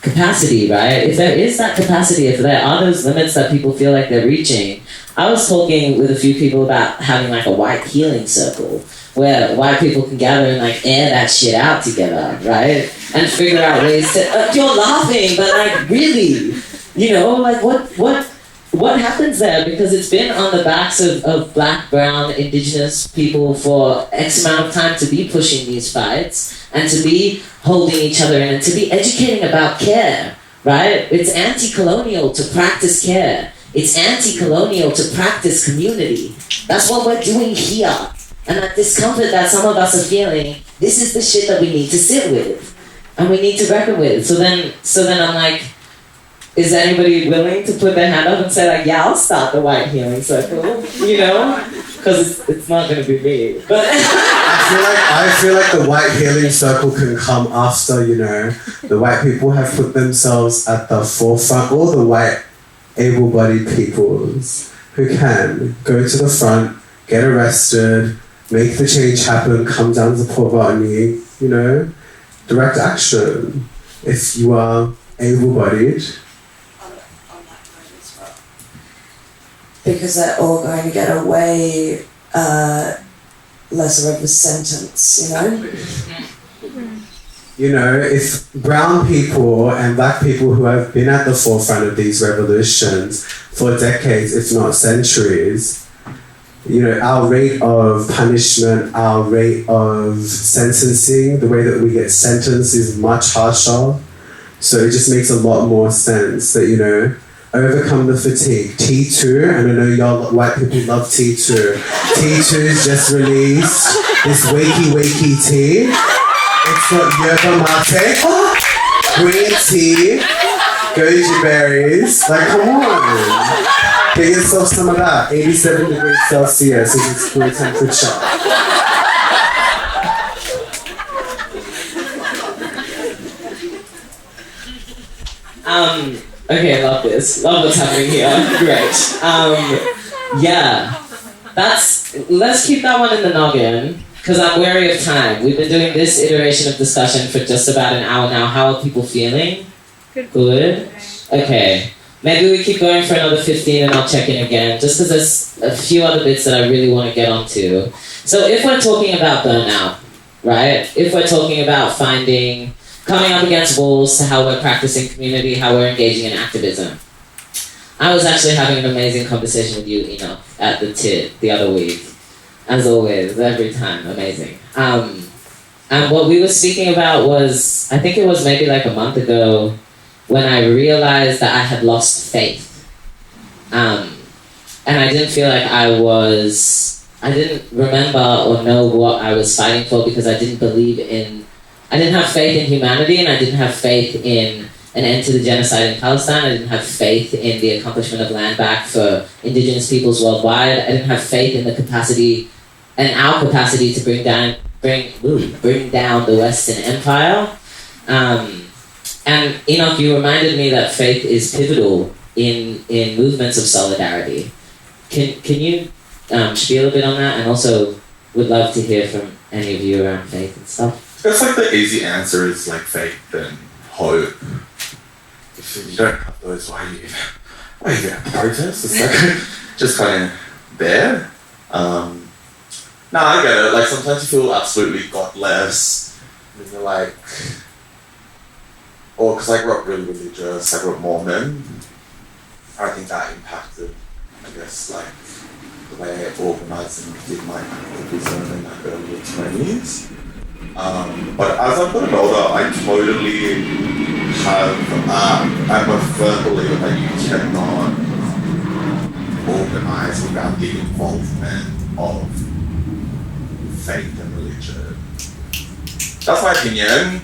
capacity, right? If there is that capacity, if there are those limits that people feel like they're reaching, I was talking with a few people about having like a white healing circle where white people can gather and like air that shit out together, right? And figure out ways to, you're laughing, but like really, like what happens there? Because it's been on the backs of black, brown, indigenous people for X amount of time to be pushing these fights and to be holding each other in and to be educating about care, right? It's anti-colonial to practice care. It's anti-colonial to practice community. That's what we're doing here. And that discomfort that some of us are feeling, this is the shit that we need to sit with. And we need to reckon with. So then I'm like, is anybody willing to put their hand up and say like, yeah, I'll start the white healing circle, Because it's not going to be me. But I feel like the white healing circle can come after, the white people have put themselves at the forefront, all the white able-bodied peoples who can go to the front, get arrested, make the change happen, come down to Port Botany, direct action. If you are able-bodied. Because they're all going to get away lesser of a sentence, If brown people and black people who have been at the forefront of these revolutions for decades, if not centuries, our rate of punishment, our rate of sentencing, the way that we get sentenced is much harsher. So it just makes a lot more sense that, overcome the fatigue. T2, and I know y'all white people love T2. T2's just released this wakey tea. It's got yerba mate, green tea, goji berries. Like, come on. Get yourself some of that. 87 degrees Celsius is its cool temperature. Okay, love this. Love what's happening here. Great. Let's keep that one in the noggin, because I'm wary of time. We've been doing this iteration of discussion for just about an hour now. How are people feeling? Good? Okay. Maybe we keep going for another 15 and I'll check in again, just because there's a few other bits that I really want to get onto. So if we're talking about burnout, right? If we're talking about coming up against walls to how we're practicing community, how we're engaging in activism. I was actually having an amazing conversation with you, Enoch, at the TIT the other week. As always, every time, amazing. And what we were speaking about was, I think it was maybe like a month ago, when I realized that I had lost faith. And I didn't feel like I didn't remember or know what I was fighting for because I didn't have faith in humanity, and I didn't have faith in an end to the genocide in Palestine. I didn't have faith in the accomplishment of land back for indigenous peoples worldwide. I didn't have faith in the capacity and our capacity to bring down the Western Empire. And Enoch, you reminded me that faith is pivotal in movements of solidarity. Can you spiel a bit on that? And also would love to hear from any of you around faith and stuff. It's like the easy answer is like faith and hope. If you don't have those, why are you at the protest? It's like just kind of there. No, I get it. Like sometimes you feel absolutely godless. And you're like, or because I grew up really religious, I grew up Mormon. I think that impacted, I guess, like the way I organised and did my activism in my early 20s. But as I've gotten older, I totally I'm a firm believer that you cannot organise without the involvement of faith and religion. That's my opinion.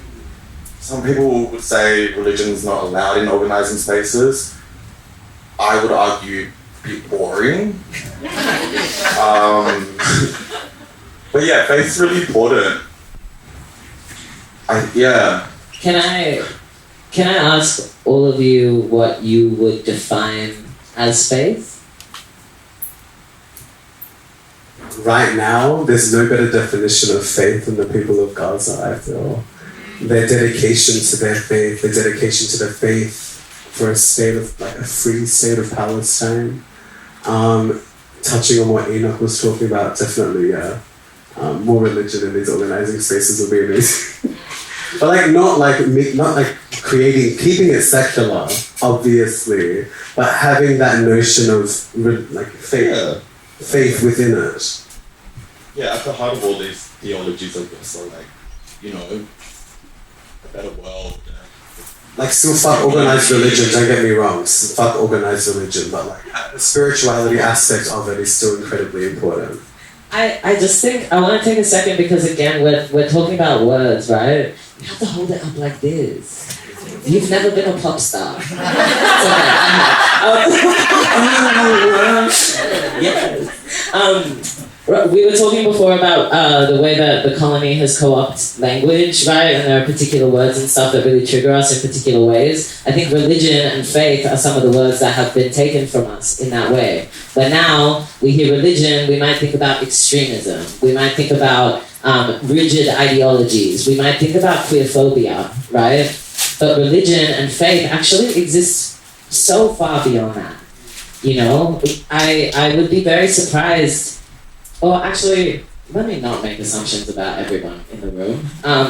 Some people would say religion is not allowed in organising spaces. I would argue a bit boring. But yeah, faith's really important. Can I ask all of you what you would define as faith? Right now, there's no better definition of faith than the people of Gaza, I feel. Their dedication to their faith, their dedication to their faith for a state of, like a free state of Palestine. Touching on what Enoch was talking about, definitely, more religion in these organizing spaces would be amazing. But like not like keeping it secular, obviously, but having that notion of like faith within it. Yeah, at the heart of all these theologies, I guess, are like, you know, a better world. Like still fuck organized religion, don't get me wrong, fuck organized religion, but like the spirituality aspect of it is still incredibly important. I just think, I want to take a second because again, we're talking about words, right? You have to hold it up like this. You've never been a pop star. Yes. We were talking before about the way that the colony has co-opted language, right? And there are particular words and stuff that really trigger us in particular ways. I think religion and faith are some of the words that have been taken from us in that way. But now we hear religion, we might think about extremism. We might think about rigid ideologies. We might think about queerphobia, right? But religion and faith actually exists so far beyond that. You know, I would be very surprised. Or actually, let me not make assumptions about everyone in the room. Are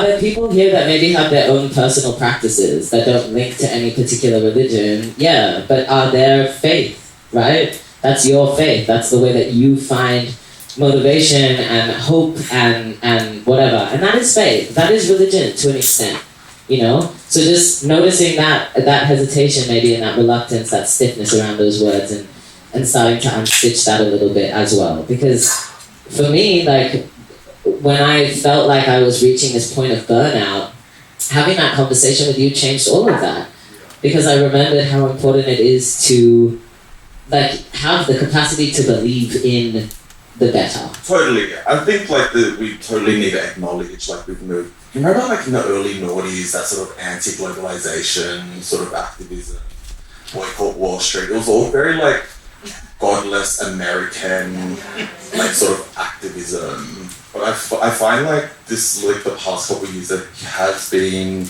there people here that maybe have their own personal practices that don't link to any particular religion? Yeah, but are their faith, right? That's your faith. That's the way that you find motivation and hope and whatever. And that is faith. That is religion to an extent. You know, so just noticing that hesitation, maybe, and that reluctance, that stiffness around those words, and starting to unstitch that a little bit as well. Because for me, like when I felt like I was reaching this point of burnout, having that conversation with you changed all of that. Because I remembered how important it is to like have the capacity to believe in the better. Totally. I think like we totally need to acknowledge like we've moved. You remember like in the early noughties, that sort of anti-globalization sort of activism, boycott Wall Street. It was all very like godless American like sort of activism. But I find like this like the past couple of years that has been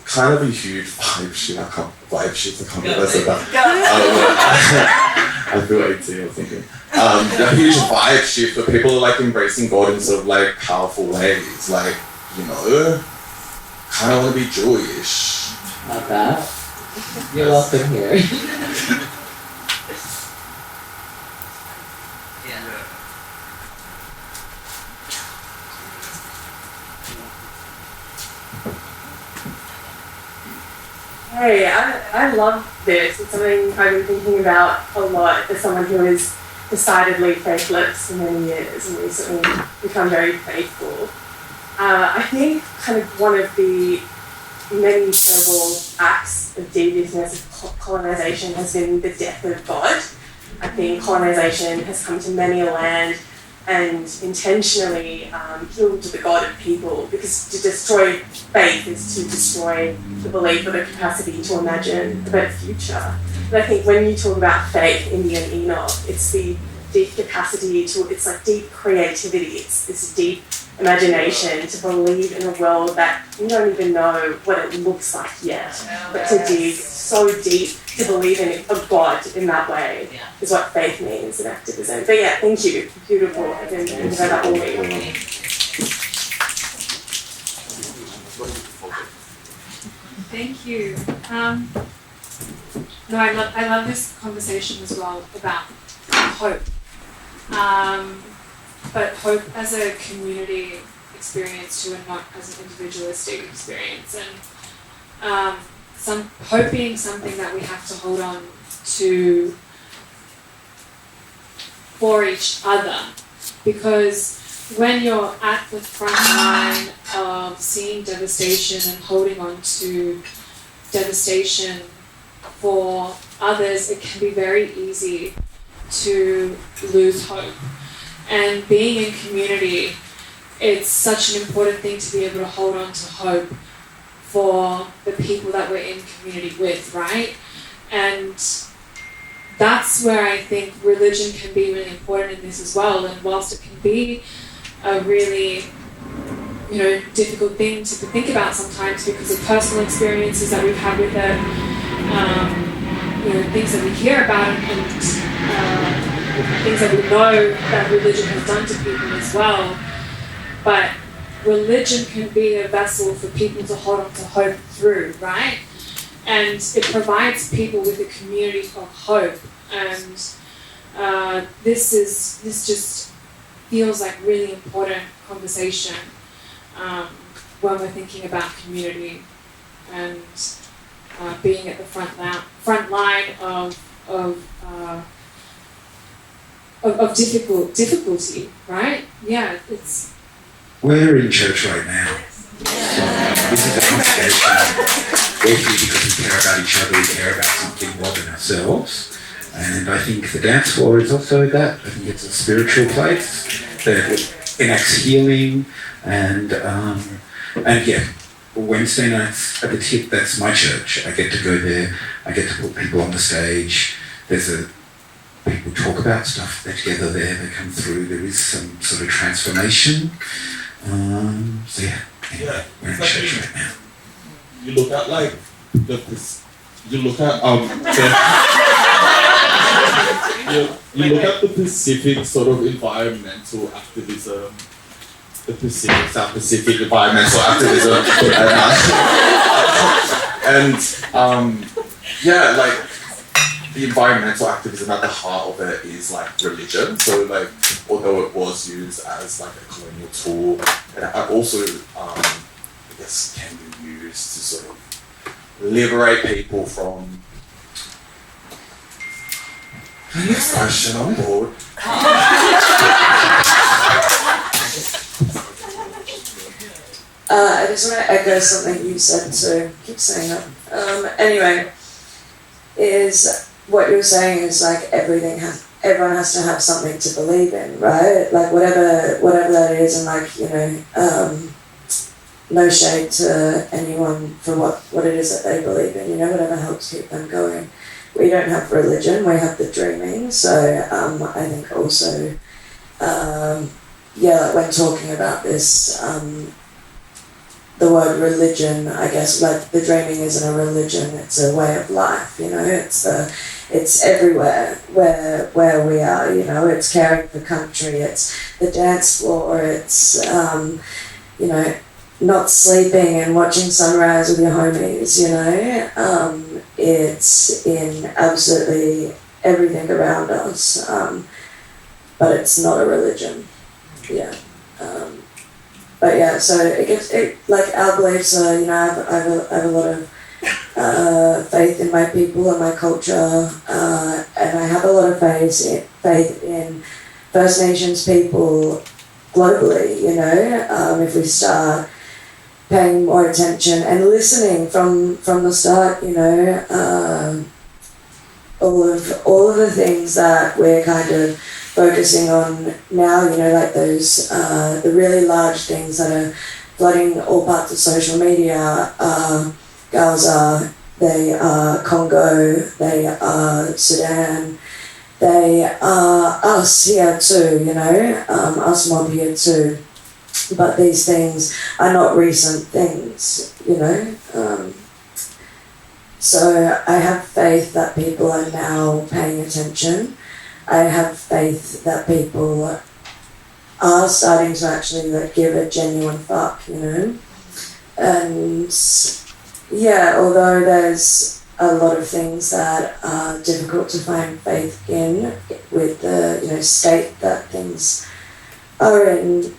kind of a huge vibe shift. I can't believe I said that. I feel 18 or something. A huge vibe shift where people are like embracing God in sort of like powerful ways. Like, you know, kind of want to be Jewish. Not that. You're welcome here. Hey, I love this. It's something I've been thinking about a lot as someone who is decidedly faithless for many years and recently become very faithful. I think kind of one of the many terrible acts of deviousness of colonization has been the death of God. I think colonization has come to many a land and intentionally killed the God of people, because to destroy faith is to destroy the belief or the capacity to imagine a better future. And I think when you talk about faith, Imbi and Enoch, it's the deep capacity to, it's like deep creativity, it's this deep imagination to believe in a world that you don't even know what it looks like yet, but to dig so deep to believe in a God in that way is what faith means in activism. But yeah, thank you. Beautiful. I didn't know that all week. Thank you. No, I love this conversation as well about hope. But hope as a community experience too, and not as an individualistic experience. And hope being something that we have to hold on to for each other. Because when you're at the front line of seeing devastation and holding on to devastation for others, it can be very easy to lose hope. And being in community, it's such an important thing to be able to hold on to hope for the people that we're in community with, right? And that's where I think religion can be really important in this as well. And whilst it can be a really, difficult thing to think about sometimes because of personal experiences that we've had with it, things that we hear about and things that we know that religion has done to people as well. But religion can be a vessel for people to hold on to hope through, right? And it provides people with a community of hope. And this just feels like really important conversation when we're thinking about community and being at the front line of difficulty, right? Yeah, it's. We're in church right now. This is a congregation. We're here because we care about each other, we care about something more than ourselves. And I think the dance floor is also that. I think it's a spiritual place that enacts healing and yeah, Wednesday nights at the Tip, that's my church. I get to go there, I get to put people on the stage. People talk about stuff, they're together there, they come through, there is some sort of transformation. So yeah, anyway, we're in church right now. You look at you look at the Pacific sort of environmental activism, South Pacific environmental activism, and the environmental activism at the heart of it is religion. So although it was used as a colonial tool, it also I guess can be used to sort of liberate people from. Next question on board. I just want to echo something you said, so keep saying that. Anyway, is what you're saying is everyone has to have something to believe in, right? Whatever that is, and no shade to anyone for what it is that they believe in, whatever helps keep them going. We don't have religion, we have the dreaming, so I think also, when talking about this, the word religion, I guess, the dreaming isn't a religion, it's a way of life, it's everywhere where we are, it's caring for country, it's the dance floor, it's, not sleeping and watching sunrise with your homies, it's in absolutely everything around us, but it's not a religion, but yeah, so our beliefs are, I have a lot of faith in my people and my culture, and I have a lot of faith in First Nations people globally, if we start paying more attention and listening from the start, all of the things that we're kind of focusing on now, those the really large things that are flooding all parts of social media, Gaza, they are Congo, they are Sudan, they are us here too, you know, us mob here too. But these things are not recent things, you know. So I have faith that people are now paying attention. I have faith that people are starting to actually like give a genuine fuck, you know. And yeah, although there's a lot of things that are difficult to find faith in with the, you know, state that things are in,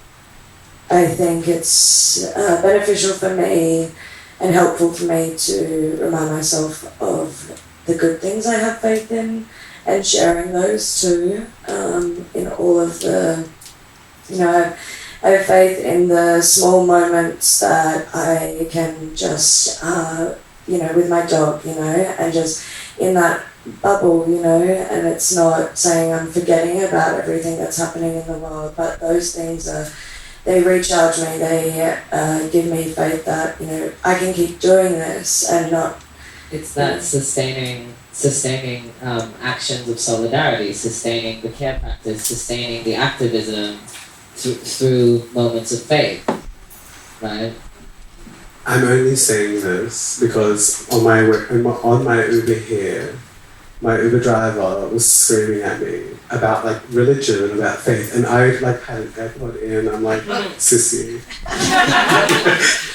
I think it's beneficial for me and helpful for me to remind myself of the good things I have faith in and sharing those too, in all of the, you know, I have faith in the small moments that I can just, you know, with my dog, you know, and just in that bubble, you know, and it's not saying I'm forgetting about everything that's happening in the world, but those things they recharge me, they give me faith that, you know, I can keep doing this and not... It's that sustaining actions of solidarity, sustaining the care practice, sustaining the activism through moments of faith, right? I'm only saying this because on my Uber here, my Uber driver was screaming at me about like religion and about faith, and I like had an AirPod in. I'm like, sissy,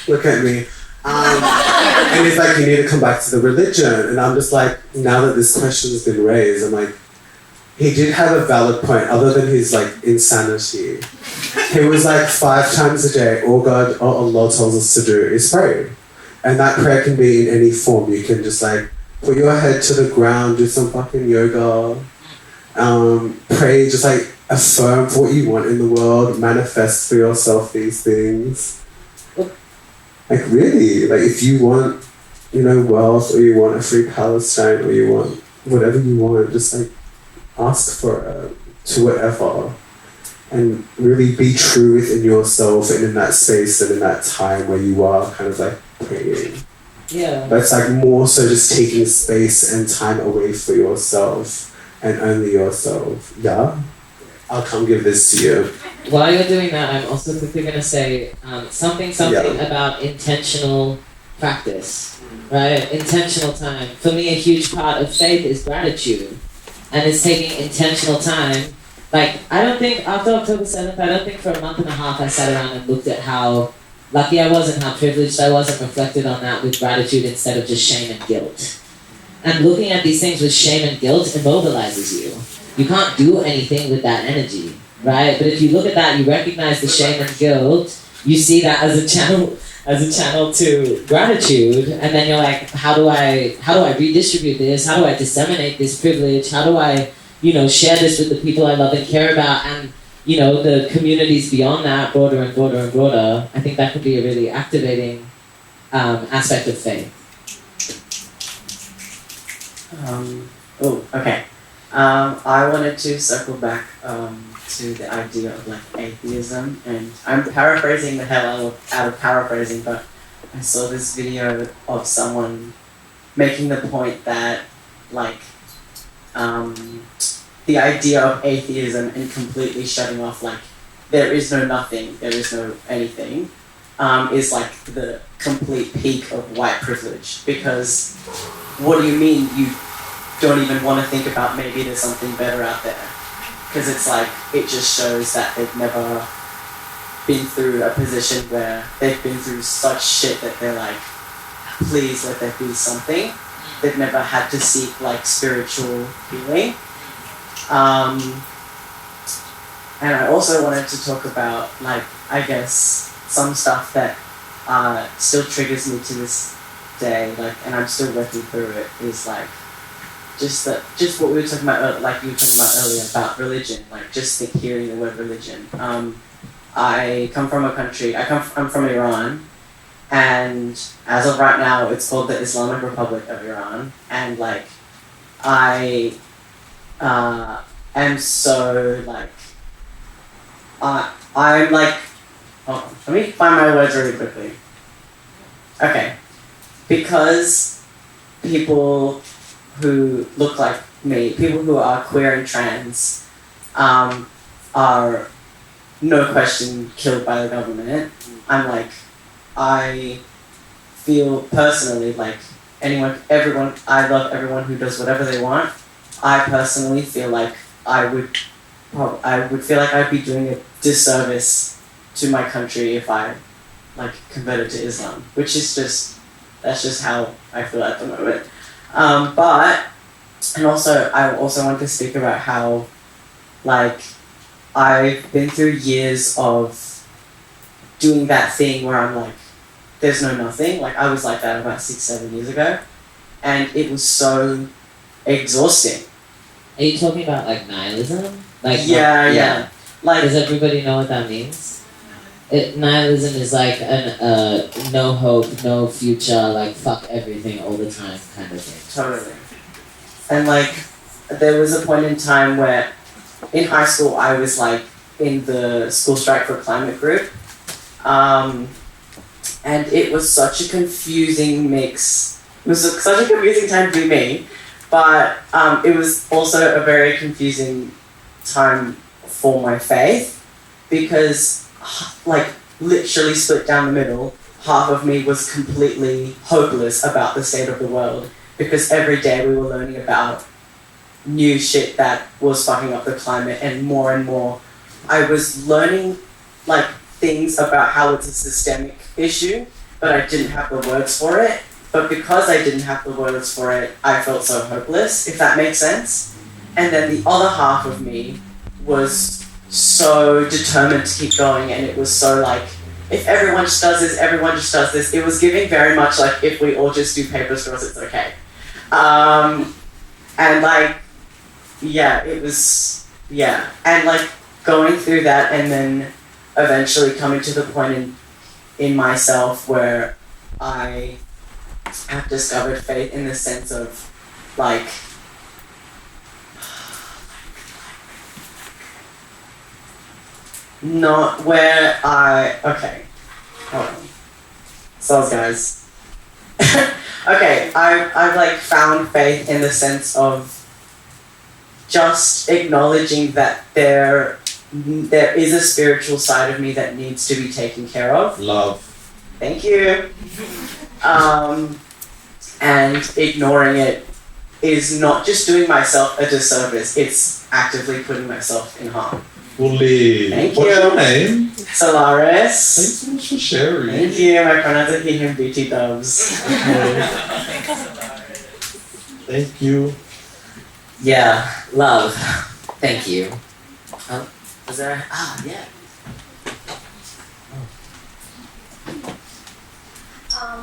look at me. And he's like, you need to come back to the religion, and I'm just like, now that this question has been raised, I'm like, he did have a valid point, other than his like insanity. He was like 5 times a day, all God or Allah tells us to do is pray. And that prayer can be in any form. You can just like put your head to the ground, do some fucking yoga, pray, just like affirm for what you want in the world, manifest for yourself these things. Like really, like if you want, you know, wealth, or you want a free Palestine, or you want whatever you want, just like ask for it to whatever. And really be true within yourself and in that space and in that time where you are kind of like praying. Yeah. But it's like more so just taking space and time away for yourself and only yourself. Yeah? I'll come give this to you. While you're doing that, I'm also quickly going to say something about intentional practice, right? Intentional time. For me, a huge part of faith is gratitude. And it's taking intentional time. Like, I don't think, after October 7th, I don't think for a month and a half I sat around and looked at how lucky I was and how privileged I was and reflected on that with gratitude instead of just shame and guilt. And looking at these things with shame and guilt immobilizes you. You can't do anything with that energy, right? But if you look at that, you recognize the shame and guilt, you see that as a channel to gratitude, and then you're like, how do I redistribute this? How do I disseminate this privilege? How do I, you know, share this with the people I love and care about, and, you know, the communities beyond that, broader and broader and broader? I think that could be a really activating aspect of faith. I wanted to circle back to the idea of like atheism, and I'm paraphrasing the hell out of paraphrasing, but I saw this video of someone making the point that like the idea of atheism and completely shutting off like there is no nothing, there is no anything, is like the complete peak of white privilege. Because what do you mean you don't even want to think about maybe there's something better out there? Because it's like, it just shows that they've never been through a position where they've been through such shit that they're like, please let there be something. They've never had to seek like spiritual healing. And I also wanted to talk about like, I guess, some stuff that still triggers me to this day, like, and I'm still working through it, is like, just what we were talking about, like you were talking about earlier about religion, like just hearing the word religion. I come from a country, I'm from Iran, and as of right now, it's called the Islamic Republic of Iran, and like, I am so like, I'm like, hold on, let me find my words really quickly. Okay, because people who look like me, people who are queer and trans, are no question killed by the government. I'm like, I feel personally like everyone, I love everyone who does whatever they want. I personally feel like I would feel like I'd be doing a disservice to my country if I like converted to Islam, which is that's just how I feel at the moment. I also want to speak about how like I've been through years of doing that thing where I'm like, there's no nothing. Like I was like that about 6-7 years ago, and it was so exhausting. Are you talking about like nihilism? Like Yeah. Like, does everybody know what that means? Nihilism is like no hope, no future, like fuck everything all the time kind of thing. Totally. And like, there was a point in time where, in high school, I was like in the School Strike for Climate group, and it was such a confusing mix. It was such a confusing time to be me, but it was also a very confusing time for my faith, because like literally split down the middle, half of me was completely hopeless about the state of the world, because every day we were learning about new shit that was fucking up the climate, and more I was learning like things about how it's a systemic issue, but I didn't have the words for it. But because I didn't have the words for it, I felt so hopeless, if that makes sense. And then the other half of me was so determined to keep going, and it was so like, if everyone just does this, everyone just does this. It was giving very much like, if we all just do paper straws, it's okay. And like, yeah, it was, yeah. And like going through that, and then eventually coming to the point in myself where I have discovered faith in the sense of like, not where okay, hold on. So guys. Okay, I've like found faith in the sense of just acknowledging that there is a spiritual side of me that needs to be taken care of. Love. Thank you. And ignoring it is not just doing myself a disservice, it's actively putting myself in harm. Bully. Thank What's you. your name? Solaris. Thanks so much for sharing. Thank you. My pronouns are he, him, BT dubs. Thank you. Yeah, love. Thank you. Was there? Yeah.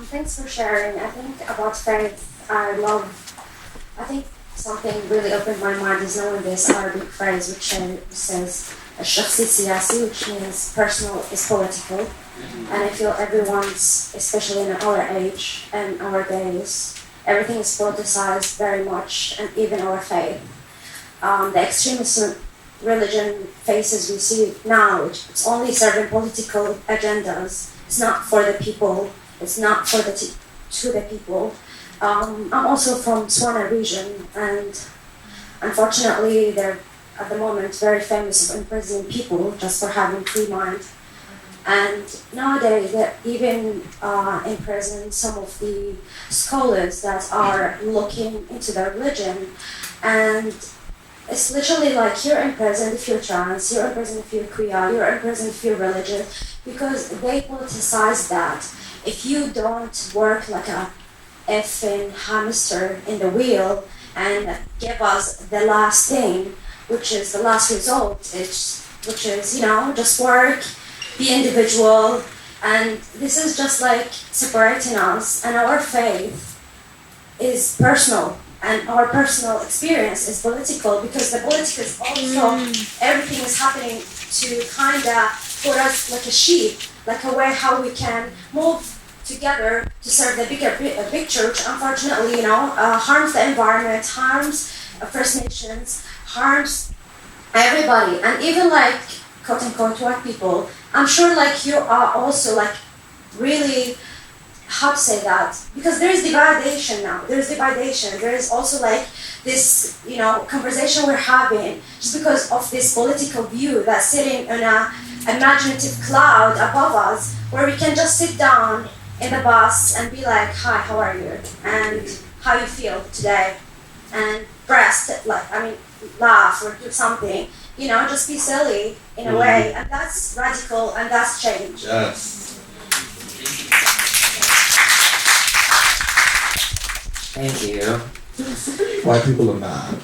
Thanks for sharing. I think about faith, I think something really opened my mind is knowing this Arabic phrase which says "الشخصي سياسي," which means personal is political. And I feel everyone's, especially in our age and our days, everything is politicized very much, and even our faith. The extremist religion faces we see now, it's only serving political agendas. It's not for the people. It's not for to the people. I'm also from Swana region, and unfortunately they're at the moment very famous of imprisoning people just for having free mind. And nowadays they even imprison some of the scholars that are looking into their religion, and it's literally like you're in prison if you're trans, you're in prison if you're queer, you're in prison if you're religious, because they politicize that. If you don't work like a effing hamster in the wheel and give us the last thing, which is the last result, which is, just work, be individual, and this is just like separating us, and our faith is personal. And our personal experience is political, because the political is also, everything is happening to kind of put us like a sheep, like a way how we can move together to serve the bigger picture, which unfortunately, harms the environment, harms First Nations, harms everybody, and even like quote unquote white people. I'm sure like you are also like really how to say that, because there is dividation now. There is also like this, conversation we're having just because of this political view that's sitting on a imaginative cloud above us, where we can just sit down in the bus and be like, hi, how are you? And how you feel today? And laugh or do something, just be silly in a way. And that's radical and that's change. Yes. Thank you. White people are mad.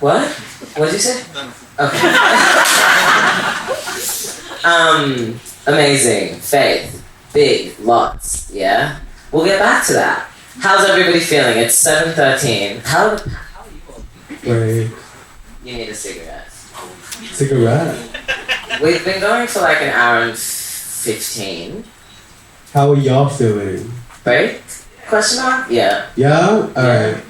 What? What did you say? Okay. Amazing. Faith. Big. Lots. Yeah? We'll get back to that. How's everybody feeling? It's 7:13. How are you all? Wait. You need a cigarette. Cigarette? We've been going for like an hour and 15. How are y'all feeling? Break? Question mark? Yeah. Yeah? Alright.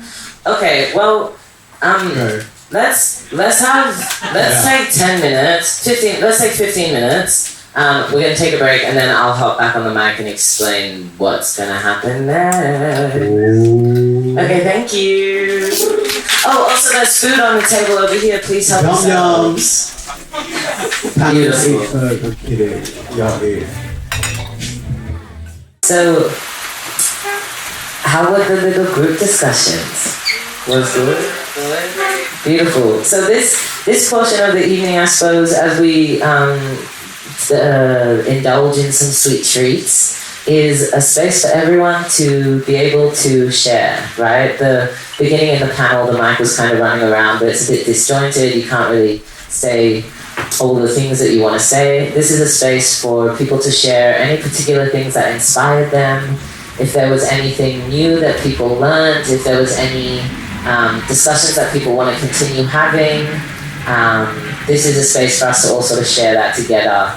Okay, well, Okay. let's take 10 minutes, 15, let's take 15 minutes. We're gonna take a break and then I'll hop back on the mic and explain what's gonna happen next. Ooh. Okay, thank you. Oh, also there's food on the table over here, please help yourselves. Beautiful. I'm kidding. Y'all eat. So, how were the little group discussions? Was good? Beautiful. So this portion of the evening, I suppose, as we indulge in some sweet treats, is a space for everyone to be able to share, right? The beginning of the panel, the mic was kind of running around, but it's a bit disjointed. You can't really say all the things that you want to say. This is a space for people to share any particular things that inspired them, if there was anything new that people learned, if there was any discussions that people want to continue having. This is a space for us to all sort of share that together.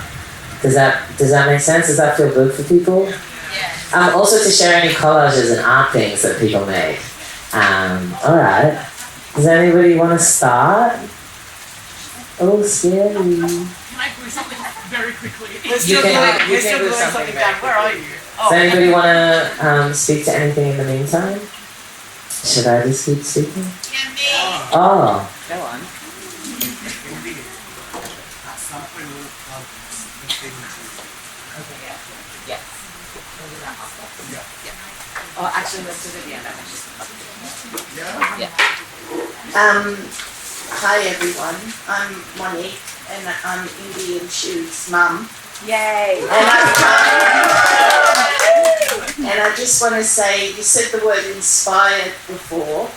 Does that make sense? Does that feel good for people? Yeah. Also to share any collages and art things that people make. Alright. Does anybody want to start? Oh, scary. Can I do something very quickly? You can do something very quickly. Where are you? Does anybody want to speak to anything in the meantime? Should I just keep speaking? Yeah, me. Oh. Go on. Oh, actually, let's do it again. Yeah. Hi everyone. I'm Monique, and I'm Imbi and Shu's mum. Yay! And I just want to say, you said the word inspired before.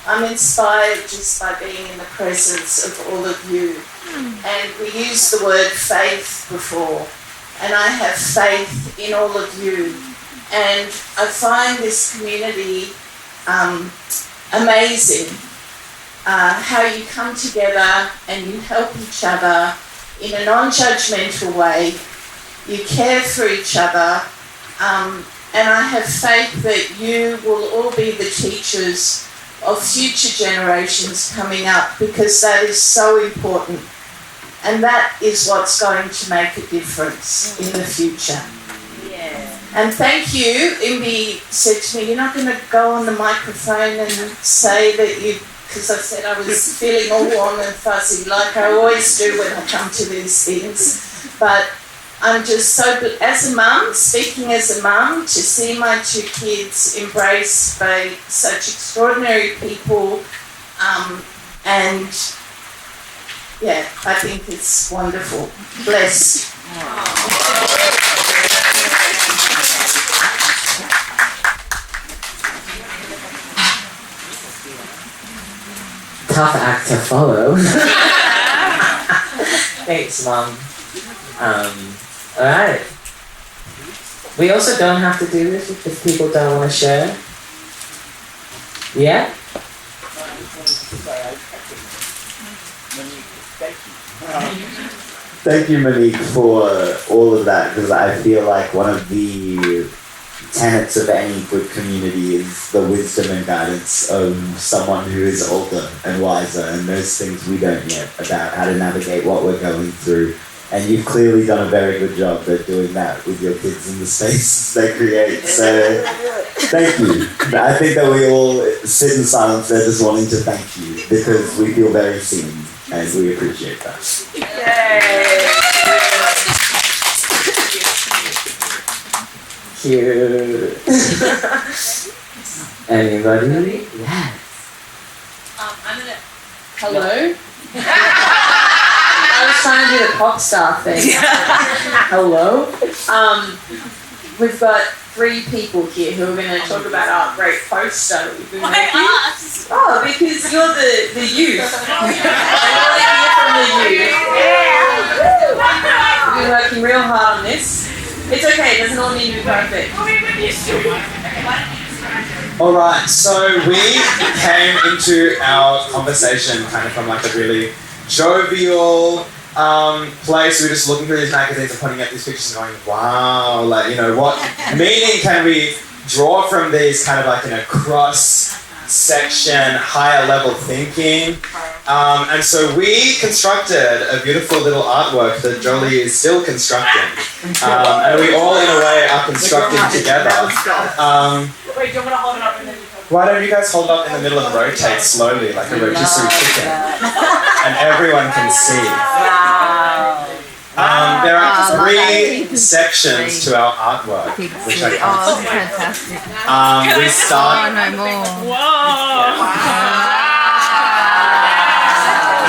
I'm inspired just by being in the presence of all of you. And we used the word faith before. And I have faith in all of you. And I find this community amazing. How you come together and you help each other in a non-judgmental way. You care for each other. And I have faith that you will all be the teachers of future generations coming up, because that is so important. And that is what's going to make a difference in the future. Yeah. And thank you. Imbi said to me, you're not going to go on the microphone and say that you, because I said I was feeling all warm and fuzzy, like I always do when I come to these things. But I'm just so, as a mum, speaking as a mum, to see my two kids embraced by such extraordinary people, and yeah, I think it's wonderful. Bless. Tough act to follow. Thanks, Mom. Alright. We also don't have to do this if people don't want to share. Yeah? Thank you, Monique, for all of that, because I feel like one of the tenets of any good community is the wisdom and guidance of someone who is older and wiser and knows things we don't yet about how to navigate what we're going through. And you've clearly done a very good job at doing that with your kids in the spaces they create. So thank you. I think that we all sit in silence there just wanting to thank you because we feel very seen and we appreciate that. Cute. Anybody? Yes. I'm gonna. Hello? I was trying to do the pop star thing. Hello? We've got 3 people here who are going to talk about our great poster that we've been making. Oh, because you're the youth. I want to hear from the youth. We've been working real hard on this. It's okay, it doesn't all need to be perfect. Alright, so we came into our conversation kind of from like a really jovial place. We were just looking through these magazines and pointing at these pictures and going, wow, like, you know, what meaning can we draw from these kind of like in a cross-section, higher level thinking? And so we constructed a beautiful little artwork that Jolie is still constructing. And we all, in a way, are constructing together. Wait, do you want to hold it up and then you talk? Why don't you guys hold up in the middle and rotate slowly like a rotisserie chicken? And everyone can see. There are 3 sections to our artwork, which I can see. Fantastic. We start. No more.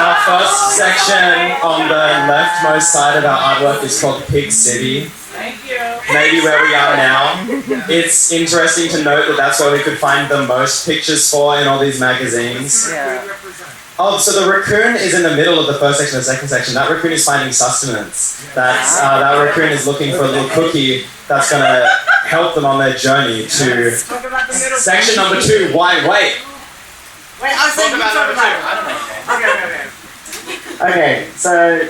Our first section on the leftmost side of our artwork is called Pig City. Maybe where we are now. It's interesting to note that that's where we could find the most pictures for in all these magazines. Oh, so the raccoon is in the middle of the first section and the second section. That raccoon is finding sustenance. That raccoon is looking for a little cookie that's going to help them on their journey to section number 2. Why wait? Wait, I'll say you talk about it. Okay, so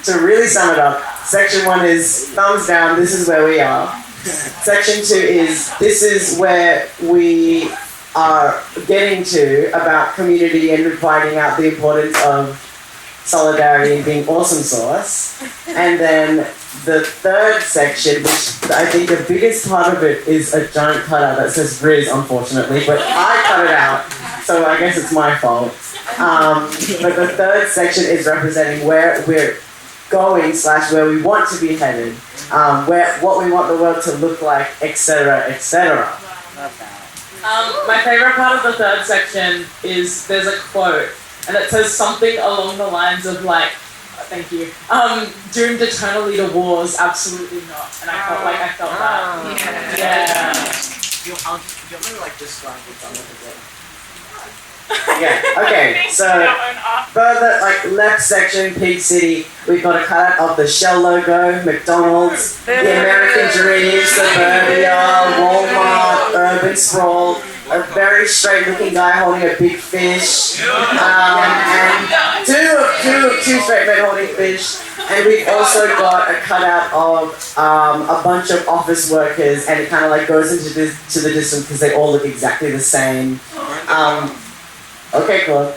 to really sum it up, section 1 is thumbs down, this is where we are. Section 2 is this is where we are getting to about community and finding out the importance of solidarity and being awesome sauce. And then the third section, which I think the biggest part of it is a giant cutout that says Riz, unfortunately, but I cut it out, so I guess it's my fault. But the third section is representing where we're going / where we want to be headed, what we want the world to look like, etc., etc. My favorite part of the third section is there's a quote, and it says something along the lines of like, thank you, doomed eternally to wars, absolutely not. And I felt like I felt that. Yeah. Do you want me to like describe what's on it again? Yeah, okay, so further, like left section, Pig City, we've got a cutout of the Shell logo, McDonald's, the American Dream, Suburbia, Walmart, Urban Sprawl, a very straight looking guy holding a big fish, and two straight men holding fish, and we've also got a cutout of a bunch of office workers, and it kind of like goes into the distance because they all look exactly the same. Okay, cool.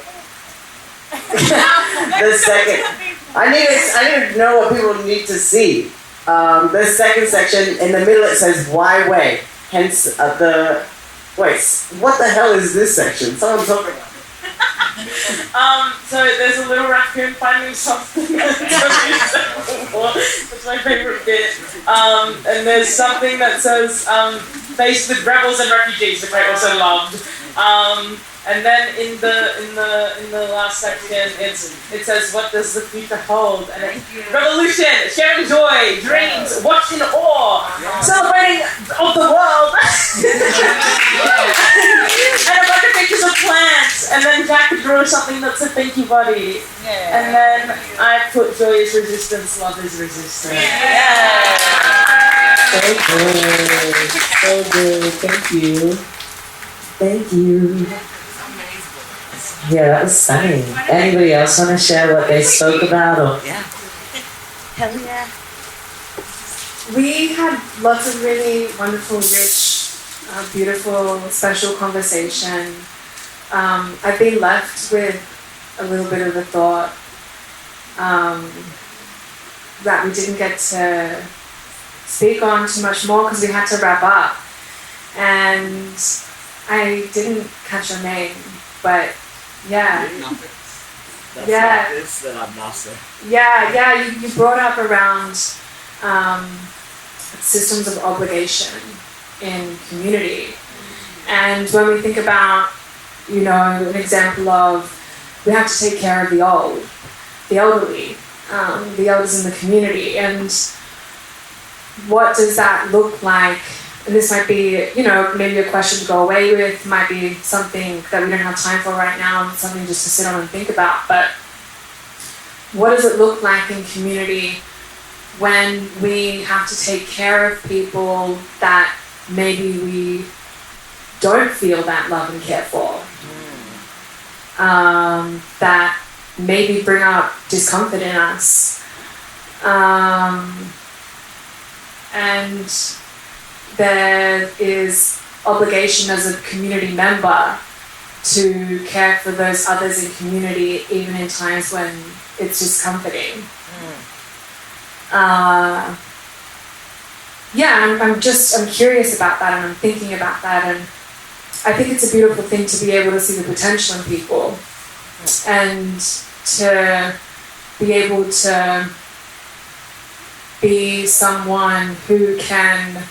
The second, I need to know what people need to see. The second section, in the middle it says, why wait? Hence wait, what the hell is this section? Someone talk about it. So there's a little raccoon finding something. That's my favorite bit. And there's something that says, faced with rebels and refugees, which I also loved. And then in the last section, it says, what does the future hold? And it's revolution, sharing joy, dreams, watching awe, celebrating of the world. And a bunch of pictures of plants. And then Jack drew something that's a thank you buddy. And then I put joy is resistance, love is resistance. So good. So good. Thank you. Thank you. Yeah, that was stunning. Anybody else want to share what they spoke about? Or? Yeah. Hell yeah. We had lots of really wonderful, rich, beautiful, special conversation. I've been left with a little bit of a thought. that we didn't get to speak on too much more because we had to wrap up. And I didn't catch your name, but yeah. That's Yeah. like this, then I'm master. Yeah, you brought up around systems of obligation in community. And when we think about, an example of we have to take care of the elderly, the elders in the community, and what does that look like? And this might be, maybe a question to go away with, might be something that we don't have time for right now, and something just to sit on and think about, but what does it look like in community when we have to take care of people that maybe we don't feel that love and care for? That maybe bring up discomfort in us. And there is obligation as a community member to care for those others in community, even in times when it's discomforting. I'm curious about that, and I'm thinking about that, and I think it's a beautiful thing to be able to see the potential in people and to be able to be someone who can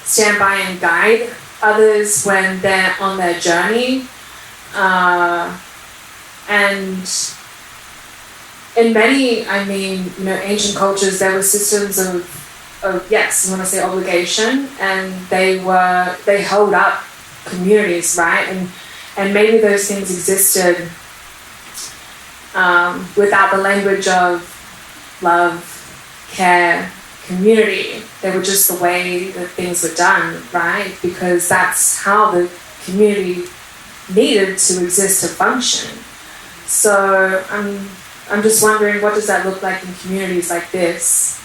stand by and guide others when they're on their journey. And in many, ancient cultures, there were systems of yes, I want to say obligation, and they held up communities, right? And maybe those things existed without the language of love, care, community. They were just the way that things were done, right? Because that's how the community needed to exist to function. So I'm just wondering, what does that look like in communities like this?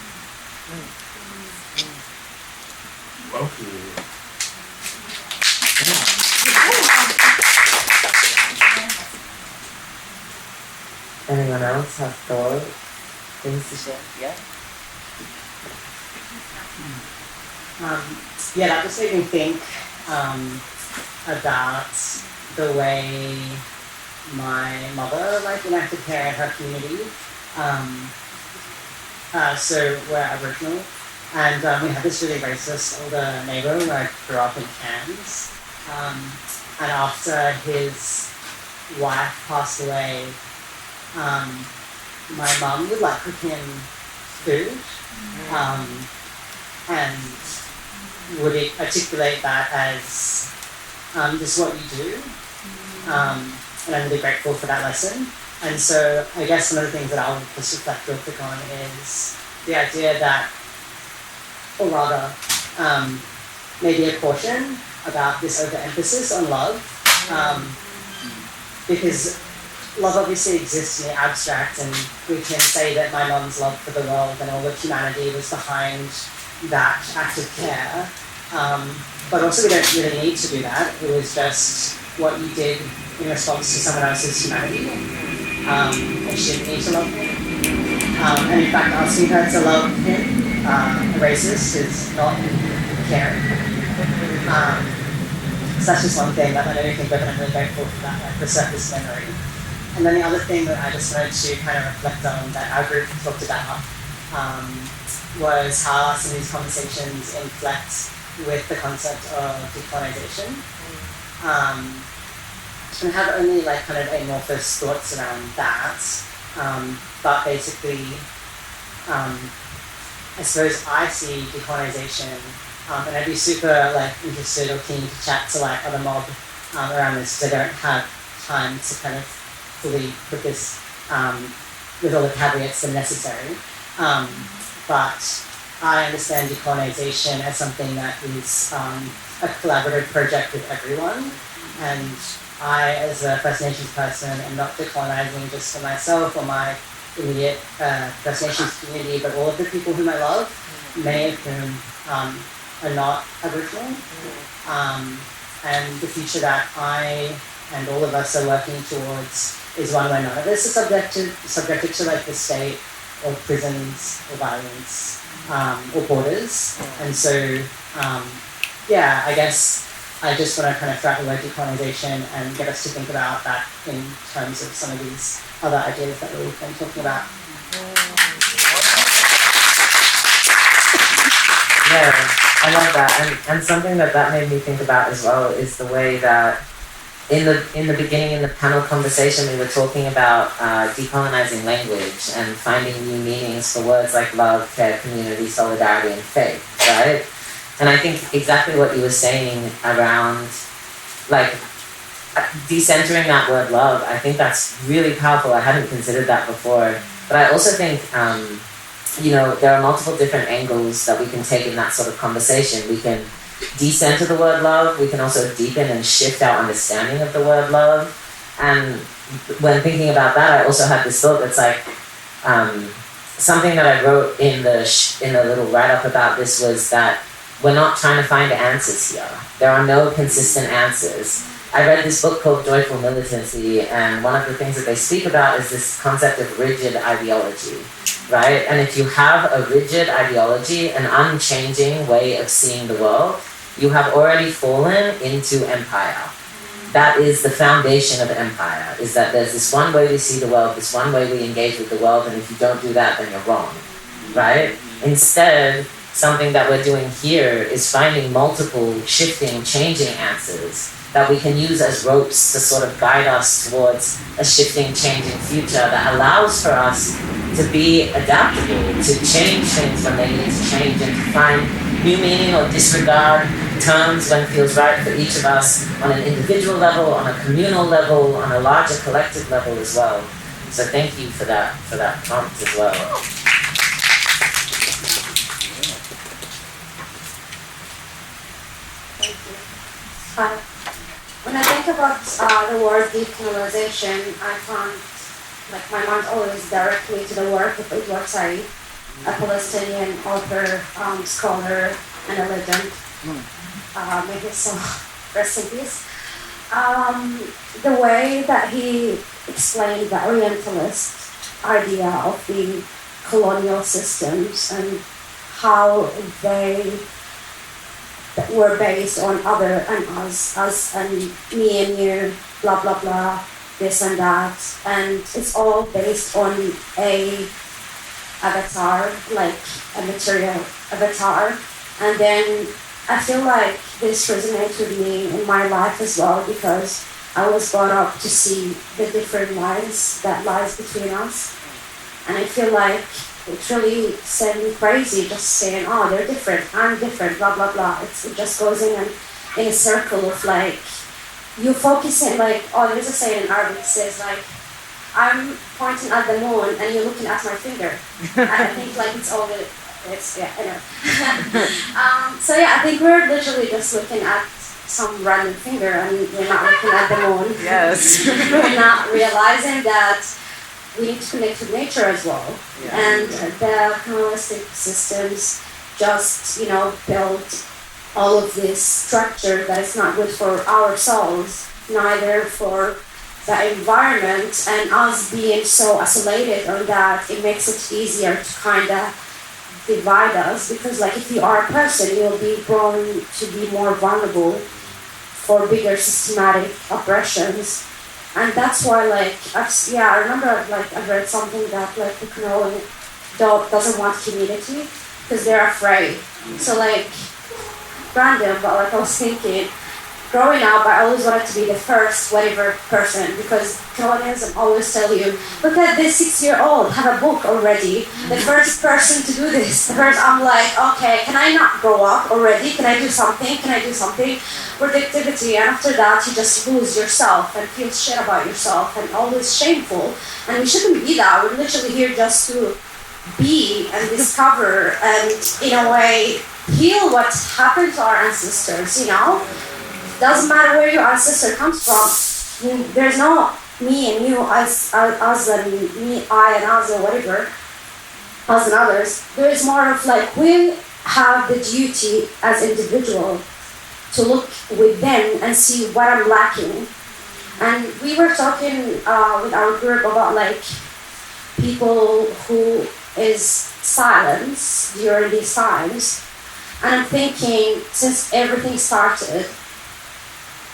Anyone else have thoughts, things to share? Yeah. That just made me think about the way my mother enacted care in her community. So we're Aboriginal, and we had this really racist older neighbour where I grew up in Cairns. And after his wife passed away, my mum would cook him food, and would articulate that as just what you do. And I'm really grateful for that lesson. And so I guess one of the things that I'll just reflect real quick on is the idea that, or rather, maybe a caution about this overemphasis on love, because love obviously exists in the abstract, and we can say that my mum's love for the world and all of humanity was behind that act of care, but also we don't really need to do that. It was just what you did in response to someone else's humanity, and she didn't need to love him. And in fact, asking her to love him, a racist, is not caring. So that's just one thing that I don't think, but I'm really grateful for that, the surface memory. And then the other thing that I just wanted to kind of reflect on that our group talked about was how some of these conversations inflect with the concept of decolonization. And have only kind of amorphous thoughts around that, but basically, I suppose I see decolonization, and I'd be super interested or keen to chat to other mob around this, because I don't have time to kind of fully put this with all the caveats that are necessary. But I understand decolonization as something that is a collaborative project with everyone, and I, as a First Nations person, am not decolonizing just for myself or my immediate First Nations community, but all of the people whom I love, many of whom are not Aboriginal, and the future that I and all of us are working towards is one way or another. This is subjected to like the state or prisons or violence or borders. And so, yeah, I guess I just want to kind of throw out the word decolonization and get us to think about that in terms of some of these other ideas that we've been talking about. Yeah, I love that, and something that made me think about as well is the way that in the beginning in the panel conversation we were talking about decolonizing language and finding new meanings for words like love, care, community, solidarity, and faith, right? And I think exactly what you were saying around like decentering that word love, I think that's really powerful. I hadn't considered that before, but I also think there are multiple different angles that we can take in that sort of conversation. We can decenter the word love, we can also deepen and shift our understanding of the word love. And when thinking about that, I also had this thought that's like, something that I wrote in the little write-up about this was that we're not trying to find answers here. There are no consistent answers. I read this book called Joyful Militancy, and one of the things that they speak about is this concept of rigid ideology, right? And if you have a rigid ideology, an unchanging way of seeing the world, you have already fallen into empire. That is the foundation of empire, is that there's this one way we see the world, this one way we engage with the world, and if you don't do that, then you're wrong, right? Instead, something that we're doing here is finding multiple shifting, changing answers that we can use as ropes to sort of guide us towards a shifting, changing future that allows for us to be adaptable, to change things when they need to change, and to find new meaning or disregard terms when it feels right for each of us on an individual level, on a communal level, on a larger collective level as well. So thank you for that prompt as well. When I think about the word decolonization, I found like my mind always directly to the work of Edward Said, a Palestinian author, scholar, and a legend. May his soul rest in peace. The way that he explained the Orientalist idea of the colonial systems and how they were based on other and us and me and you, blah blah blah, this and that, and it's all based on a avatar, like a material avatar. And then I feel like this resonates with me in my life as well, because I was brought up to see the different lives that lies between us, and I feel like it really sent me crazy just saying, oh, they're different, I'm different, blah, blah, blah. It just goes in a circle of like, you focus in like, oh, there's a saying in Arabic, it says like, I'm pointing at the moon and you're looking at my finger. And I think like it's all yeah, anyway. So yeah, I think we're literally just looking at some random finger and we're not looking at the moon. Yes. We're not realizing that we need to connect with nature as well. Yeah. And the colonialistic systems just, build all of this structure that is not good for our souls, neither for the environment, and us being so isolated on that, it makes it easier to kind of divide us, because like if you are a person, you'll be prone to be more vulnerable for bigger systematic oppressions. And that's why, I remember, I read something that, like, the Canadian dog doesn't want community because they're afraid. So, random, but, I was thinking, growing up, I always wanted to be the first whatever person, because colonialism always tell you, look at this 6-year-old, have a book already, the first person to do this. I'm like, okay, can I not grow up already? Can I do something? Productivity, and after that you just lose yourself and feel shit about yourself and always shameful, and we shouldn't be that. We're literally here just to be and discover and in a way heal what happened to our ancestors. Doesn't matter where your ancestor comes from. There's no me and you, us and me, I and us or whatever, us and others. There is more of we have the duty as individual to look within and see what I'm lacking And we were talking with our group about like people who is silence during these times. And I'm thinking, since everything started,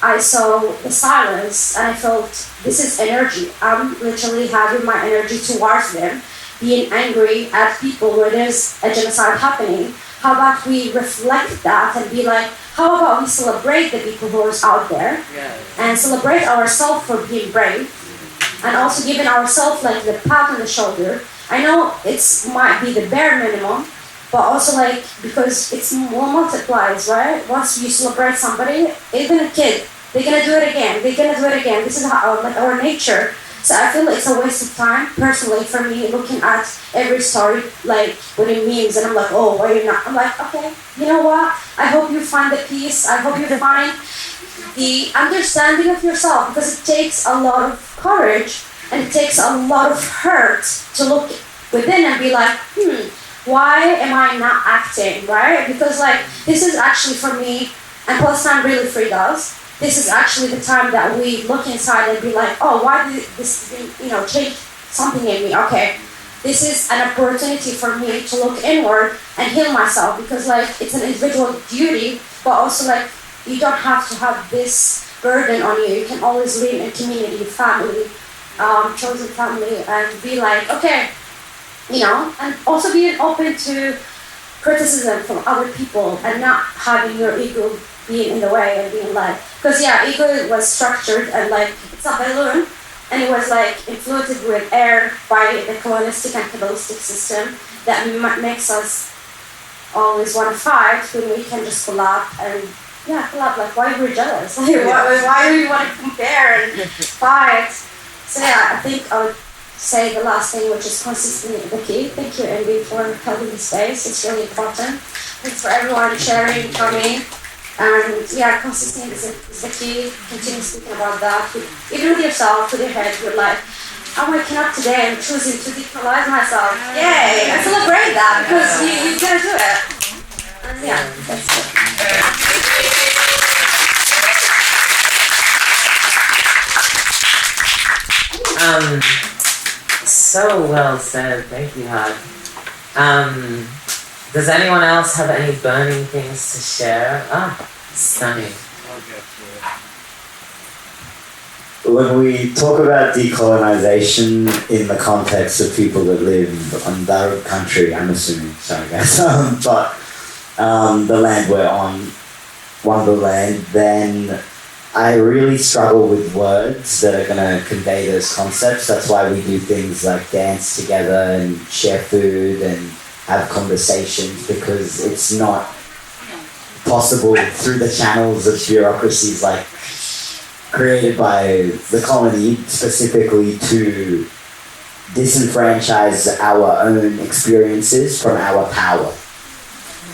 I saw the silence and I felt this is energy. I'm literally having my energy towards them, being angry at people where there's a genocide happening. How about we reflect that and be like, how about we celebrate the people who are out there and celebrate ourselves for being brave and also giving ourselves like the pat on the shoulder. I know it's might be the bare minimum, but also like because it's more multiplies, right? Once you celebrate somebody, even a kid, they're gonna do it again. They're gonna do it again. This is how like our nature. So I feel it's a waste of time, personally, for me, looking at every story, like, putting memes, and I'm like, oh, why are you not? I'm like, okay, you know what? I hope you find the peace. I hope you find the understanding of yourself, because it takes a lot of courage, and it takes a lot of hurt to look within and be like, why am I not acting, right? Because, like, this is actually, for me, and Plus Time really freed us. This is actually the time that we look inside and be like, oh, why did this, change something in me? Okay, this is an opportunity for me to look inward and heal myself, because like it's an individual duty, but also like you don't have to have this burden on you. You can always live in community, family, chosen family, and be like, okay, and also being open to criticism from other people and not having your ego being in the way and being like, because ego was structured and like it's a balloon, and it was like inflated with air by the colonialistic and capitalistic system that makes us always want to fight when we can just collab and collab. Like, why are we jealous? Like, why do we want to compare and fight? So I think I would say the last thing, which is consistency, the key. Thank you, Imbi, for holding the space. It's really important. Thanks for everyone sharing, coming. And consistency is the key. Continue speaking about that. Even with yourself, with your head, you're like, I'm waking up today and choosing to decolonize myself. Yay! And celebrate that, because you're gonna do it. And that's it. So well said. Thank you, Had. Does anyone else have any burning things to share? Stunning. When we talk about decolonization in the context of people that live on that country, I'm assuming, sorry guys, but the land we're on, Wonderland, then I really struggle with words that are going to convey those concepts. That's why we do things like dance together and share food and have conversations, because it's not possible through the channels of bureaucracies like created by the colony specifically to disenfranchise our own experiences from our power.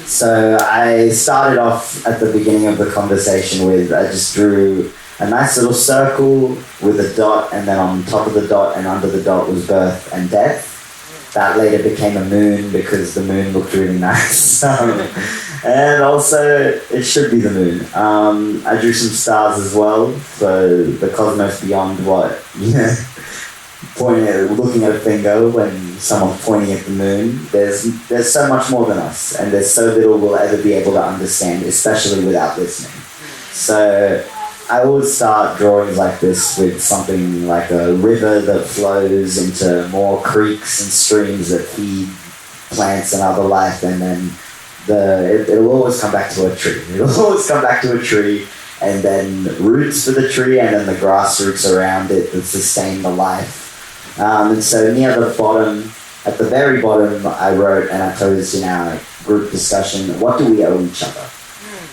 So I started off at the beginning of the conversation with, I just drew a nice little circle with a dot, and then on top of the dot and under the dot was birth and death. That later became a moon because the moon looked really nice. And also, it should be the moon. I drew some stars as well for the cosmos beyond what, looking at a finger when someone's pointing at the moon. There's so much more than us, and there's so little we'll ever be able to understand, especially without listening. So I would start drawings like this with something like a river that flows into more creeks and streams that feed plants and other life, and then it'll always come back to a tree. It'll always come back to a tree, and then roots for the tree, and then the grass roots around it that sustain the life. And so near the bottom, at the very bottom, I wrote, and I posed in our group discussion, what do we owe each other?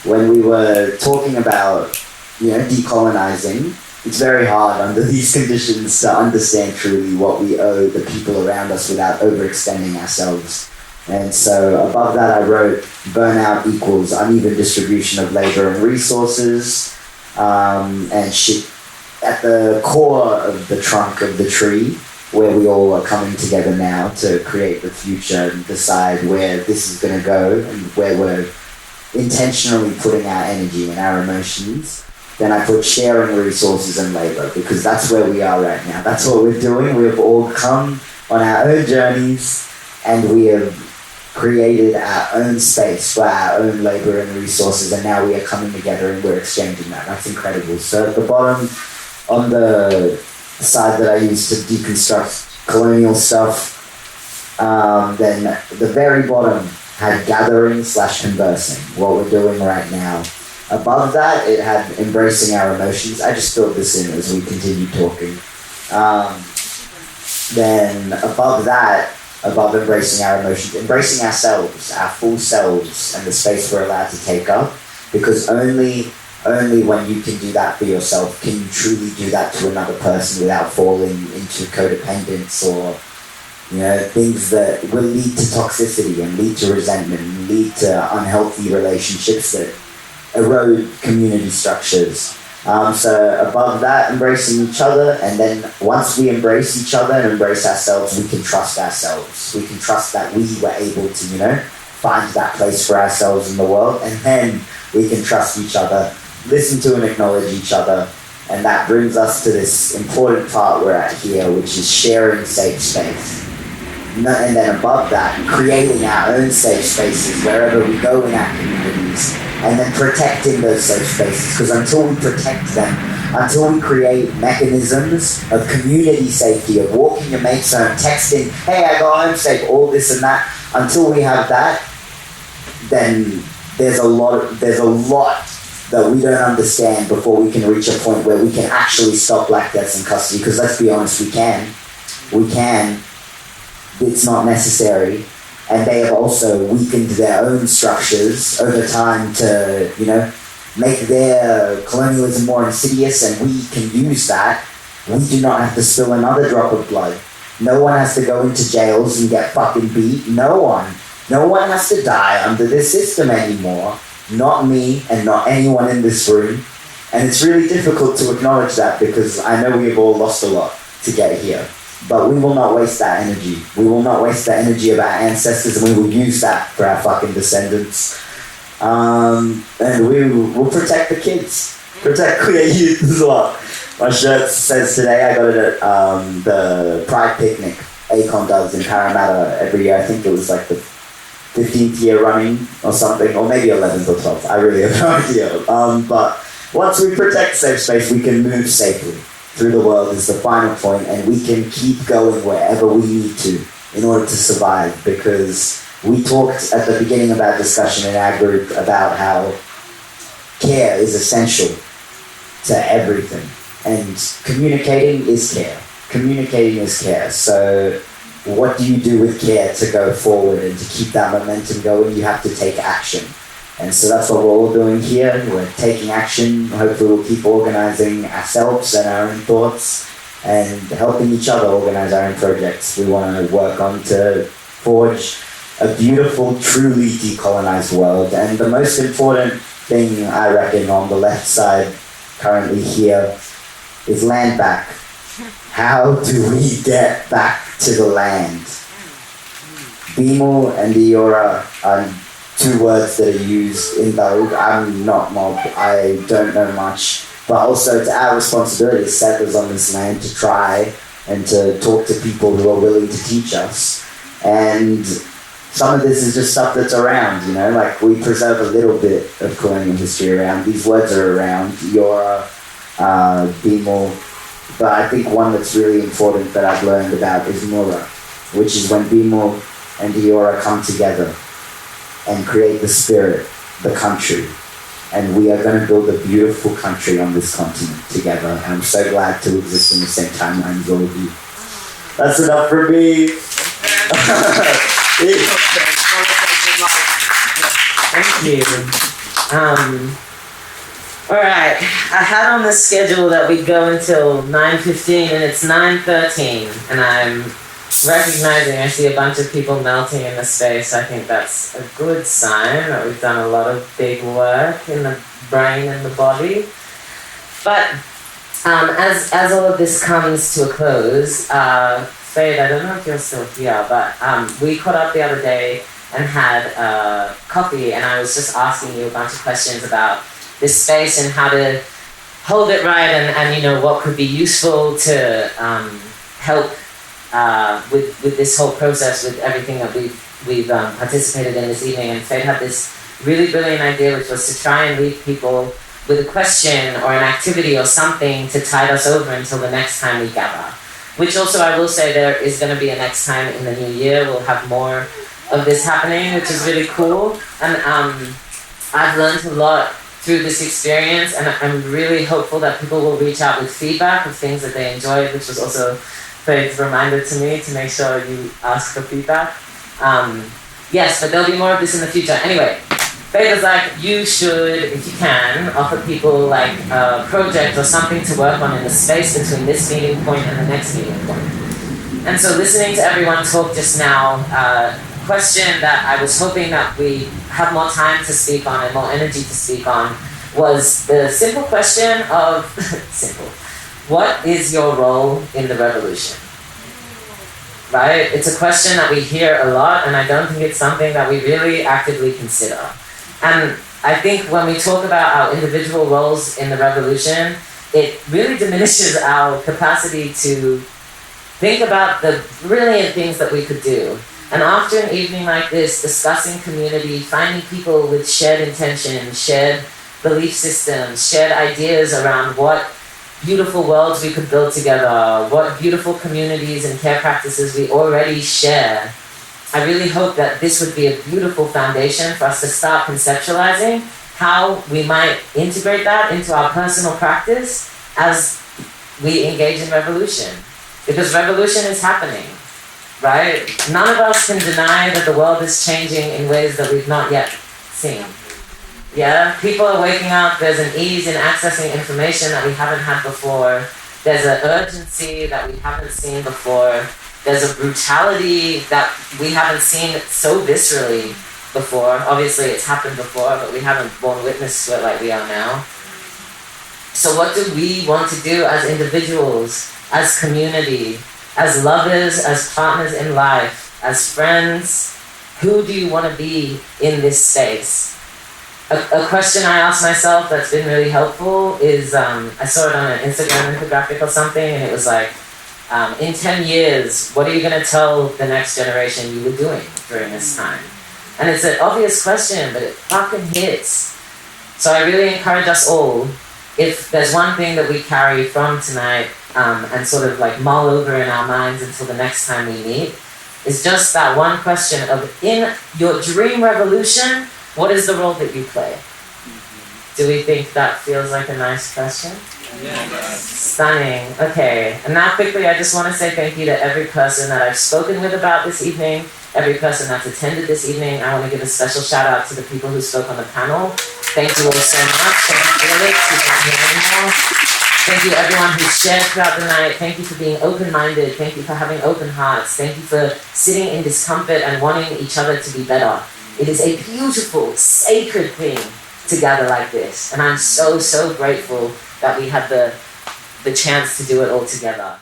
When we were talking about decolonizing, it's very hard under these conditions to understand truly what we owe the people around us without overextending ourselves. And so above that I wrote, burnout equals uneven distribution of labor and resources, and at the core of the trunk of the tree, where we all are coming together now to create the future and decide where this is going to go and where we're intentionally putting our energy and our emotions. then I put sharing resources and labor, because that's where we are right now. That's what we're doing. We have all come on our own journeys, and we have created our own space for our own labor and resources, and now we are coming together and we're exchanging that. That's incredible. So at the bottom, on the side that I use to deconstruct colonial stuff, then the very bottom had gathering / conversing, what we're doing right now. Above that, it had embracing our emotions. I just filled this in as we continued talking. Then above that, above embracing our emotions, embracing ourselves, our full selves, and the space we're allowed to take up. Because only when you can do that for yourself can you truly do that to another person without falling into codependence or, you know, things that will lead to toxicity and lead to resentment and lead to unhealthy relationships that erode community structures. So above that, embracing each other, and then once we embrace each other and embrace ourselves, we can trust ourselves. We can trust that we were able to, you know, find that place for ourselves in the world, and then we can trust each other, listen to and acknowledge each other, and that brings us to this important part we're at here, which is sharing safe space. And then above that, creating our own safe spaces wherever we go in our communities, and then protecting those safe spaces, because until we protect them, until we create mechanisms of community safety, of walking your mates home, texting, hey, I got home safe, all this and that, until we have that, then there's a lot that we don't understand before we can reach a point where we can actually stop black deaths in custody, because let's be honest, we can, it's not necessary. And they have also weakened their own structures over time to, you know, make their colonialism more insidious, and we can use that. We do not have to spill another drop of blood. No one has to go into jails and get fucking beat. No one. No one has to die under this system anymore. Not me and not anyone in this room. And it's really difficult to acknowledge that, because I know we have all lost a lot to get here. But we will not waste that energy. We will not waste the energy of our ancestors, and we will use that for our fucking descendants. And we will protect the kids. Protect queer youth as well. My shirt says today, I got it at the Pride Picnic Acon does in Parramatta every year. I think it was like the 15th year running or something, or maybe 11th or 12th. I really have no idea. But once we protect safe space, we can move safely through the world is the final point, and we can keep going wherever we need to in order to survive, because we talked at the beginning of our discussion in our group about how care is essential to everything, and communicating is care. Communicating is care. So what do you do with care to go forward and to keep that momentum going? You have to take action. And so that's what we're all doing here. We're taking action. Hopefully we'll keep organizing ourselves and our own thoughts and helping each other organize our own projects we want to work on to forge a beautiful, truly decolonized world. And the most important thing, I reckon, on the left side currently here is land back. How do we get back to the land? Bimal and Diora are two words that are used in vogue. I'm not mob, I don't know much, but also it's our responsibility as settlers on this land to try and to talk to people who are willing to teach us. And some of this is just stuff that's around, you know, like we preserve a little bit of colonial history around. These words are around, Yora, Bimal, but I think one that's really important that I've learned about is Nura, which is when Bimal and Diora come together and create the spirit, the country. And we are going to build a beautiful country on this continent together. And I'm so glad to exist in the same timeline as all of you. That's enough for me. Thank you. Alright, I had on the schedule that we'd go until 9:15 and it's 9:13, and I'm recognizing I see a bunch of people melting in the space. I think that's a good sign that we've done a lot of big work in the brain and the body. But as all of this comes to a close, Fade, I don't know if you're still here, but we caught up the other day and had coffee, and I was just asking you a bunch of questions about this space and how to hold it right and you know what could be useful to help with this whole process, with everything that we've participated in this evening. And Faith had this really brilliant idea, which was to try and leave people with a question or an activity or something to tide us over until the next time we gather. Which also I will say there is going to be a next time in the new year. We'll have more of this happening, which is really cool. And I've learned a lot through this experience, and I'm really hopeful that people will reach out with feedback of things that they enjoyed, which was also Faith's reminder to me to make sure you ask for feedback. Yes, but there'll be more of this in the future. Anyway, Faith was like, you should, if you can, offer people like a project or something to work on in the space between this meeting point and the next meeting point. And so listening to everyone talk just now, question that I was hoping that we have more time to speak on and more energy to speak on was the simple question of, what is your role in the revolution? Right? It's a question that we hear a lot, and I don't think it's something that we really actively consider. And I think when we talk about our individual roles in the revolution, it really diminishes our capacity to think about the brilliant things that we could do. And after an evening like this, discussing community, finding people with shared intention, shared belief systems, shared ideas around what beautiful worlds we could build together, what beautiful communities and care practices we already share, I really hope that this would be a beautiful foundation for us to start conceptualizing how we might integrate that into our personal practice as we engage in revolution. Because revolution is happening. Right? None of us can deny that the world is changing in ways that we've not yet seen. Yeah? People are waking up, there's an ease in accessing information that we haven't had before. There's an urgency that we haven't seen before. There's a brutality that we haven't seen so viscerally before. Obviously it's happened before, but we haven't borne witness to it like we are now. So what do we want to do as individuals, as community, as lovers, as partners in life, as friends? Who do you want to be in this space? A question I asked myself that's been really helpful is, I saw it on an Instagram infographic or something, and it was like, in 10 years, what are you going to tell the next generation you were doing during this time? And it's an obvious question, but it fucking hits. So I really encourage us all, if there's one thing that we carry from tonight, and sort of like mull over in our minds until the next time we meet, is just that one question of, in your dream revolution, what is the role that you play? Do we think that feels like a nice question? Yes. Stunning. Okay. And now quickly, I just want to say thank you to every person that I've spoken with about this evening, every person that's attended this evening. I want to give a special shout out to the people who spoke on the panel. Thank you all so much. Thank you, Felix, who's not here anymore. Thank you everyone who shared throughout the night. Thank you for being open-minded. Thank you for having open hearts. Thank you for sitting in discomfort and wanting each other to be better. It is a beautiful, sacred thing to gather like this. And I'm so, so grateful that we had the chance to do it all together.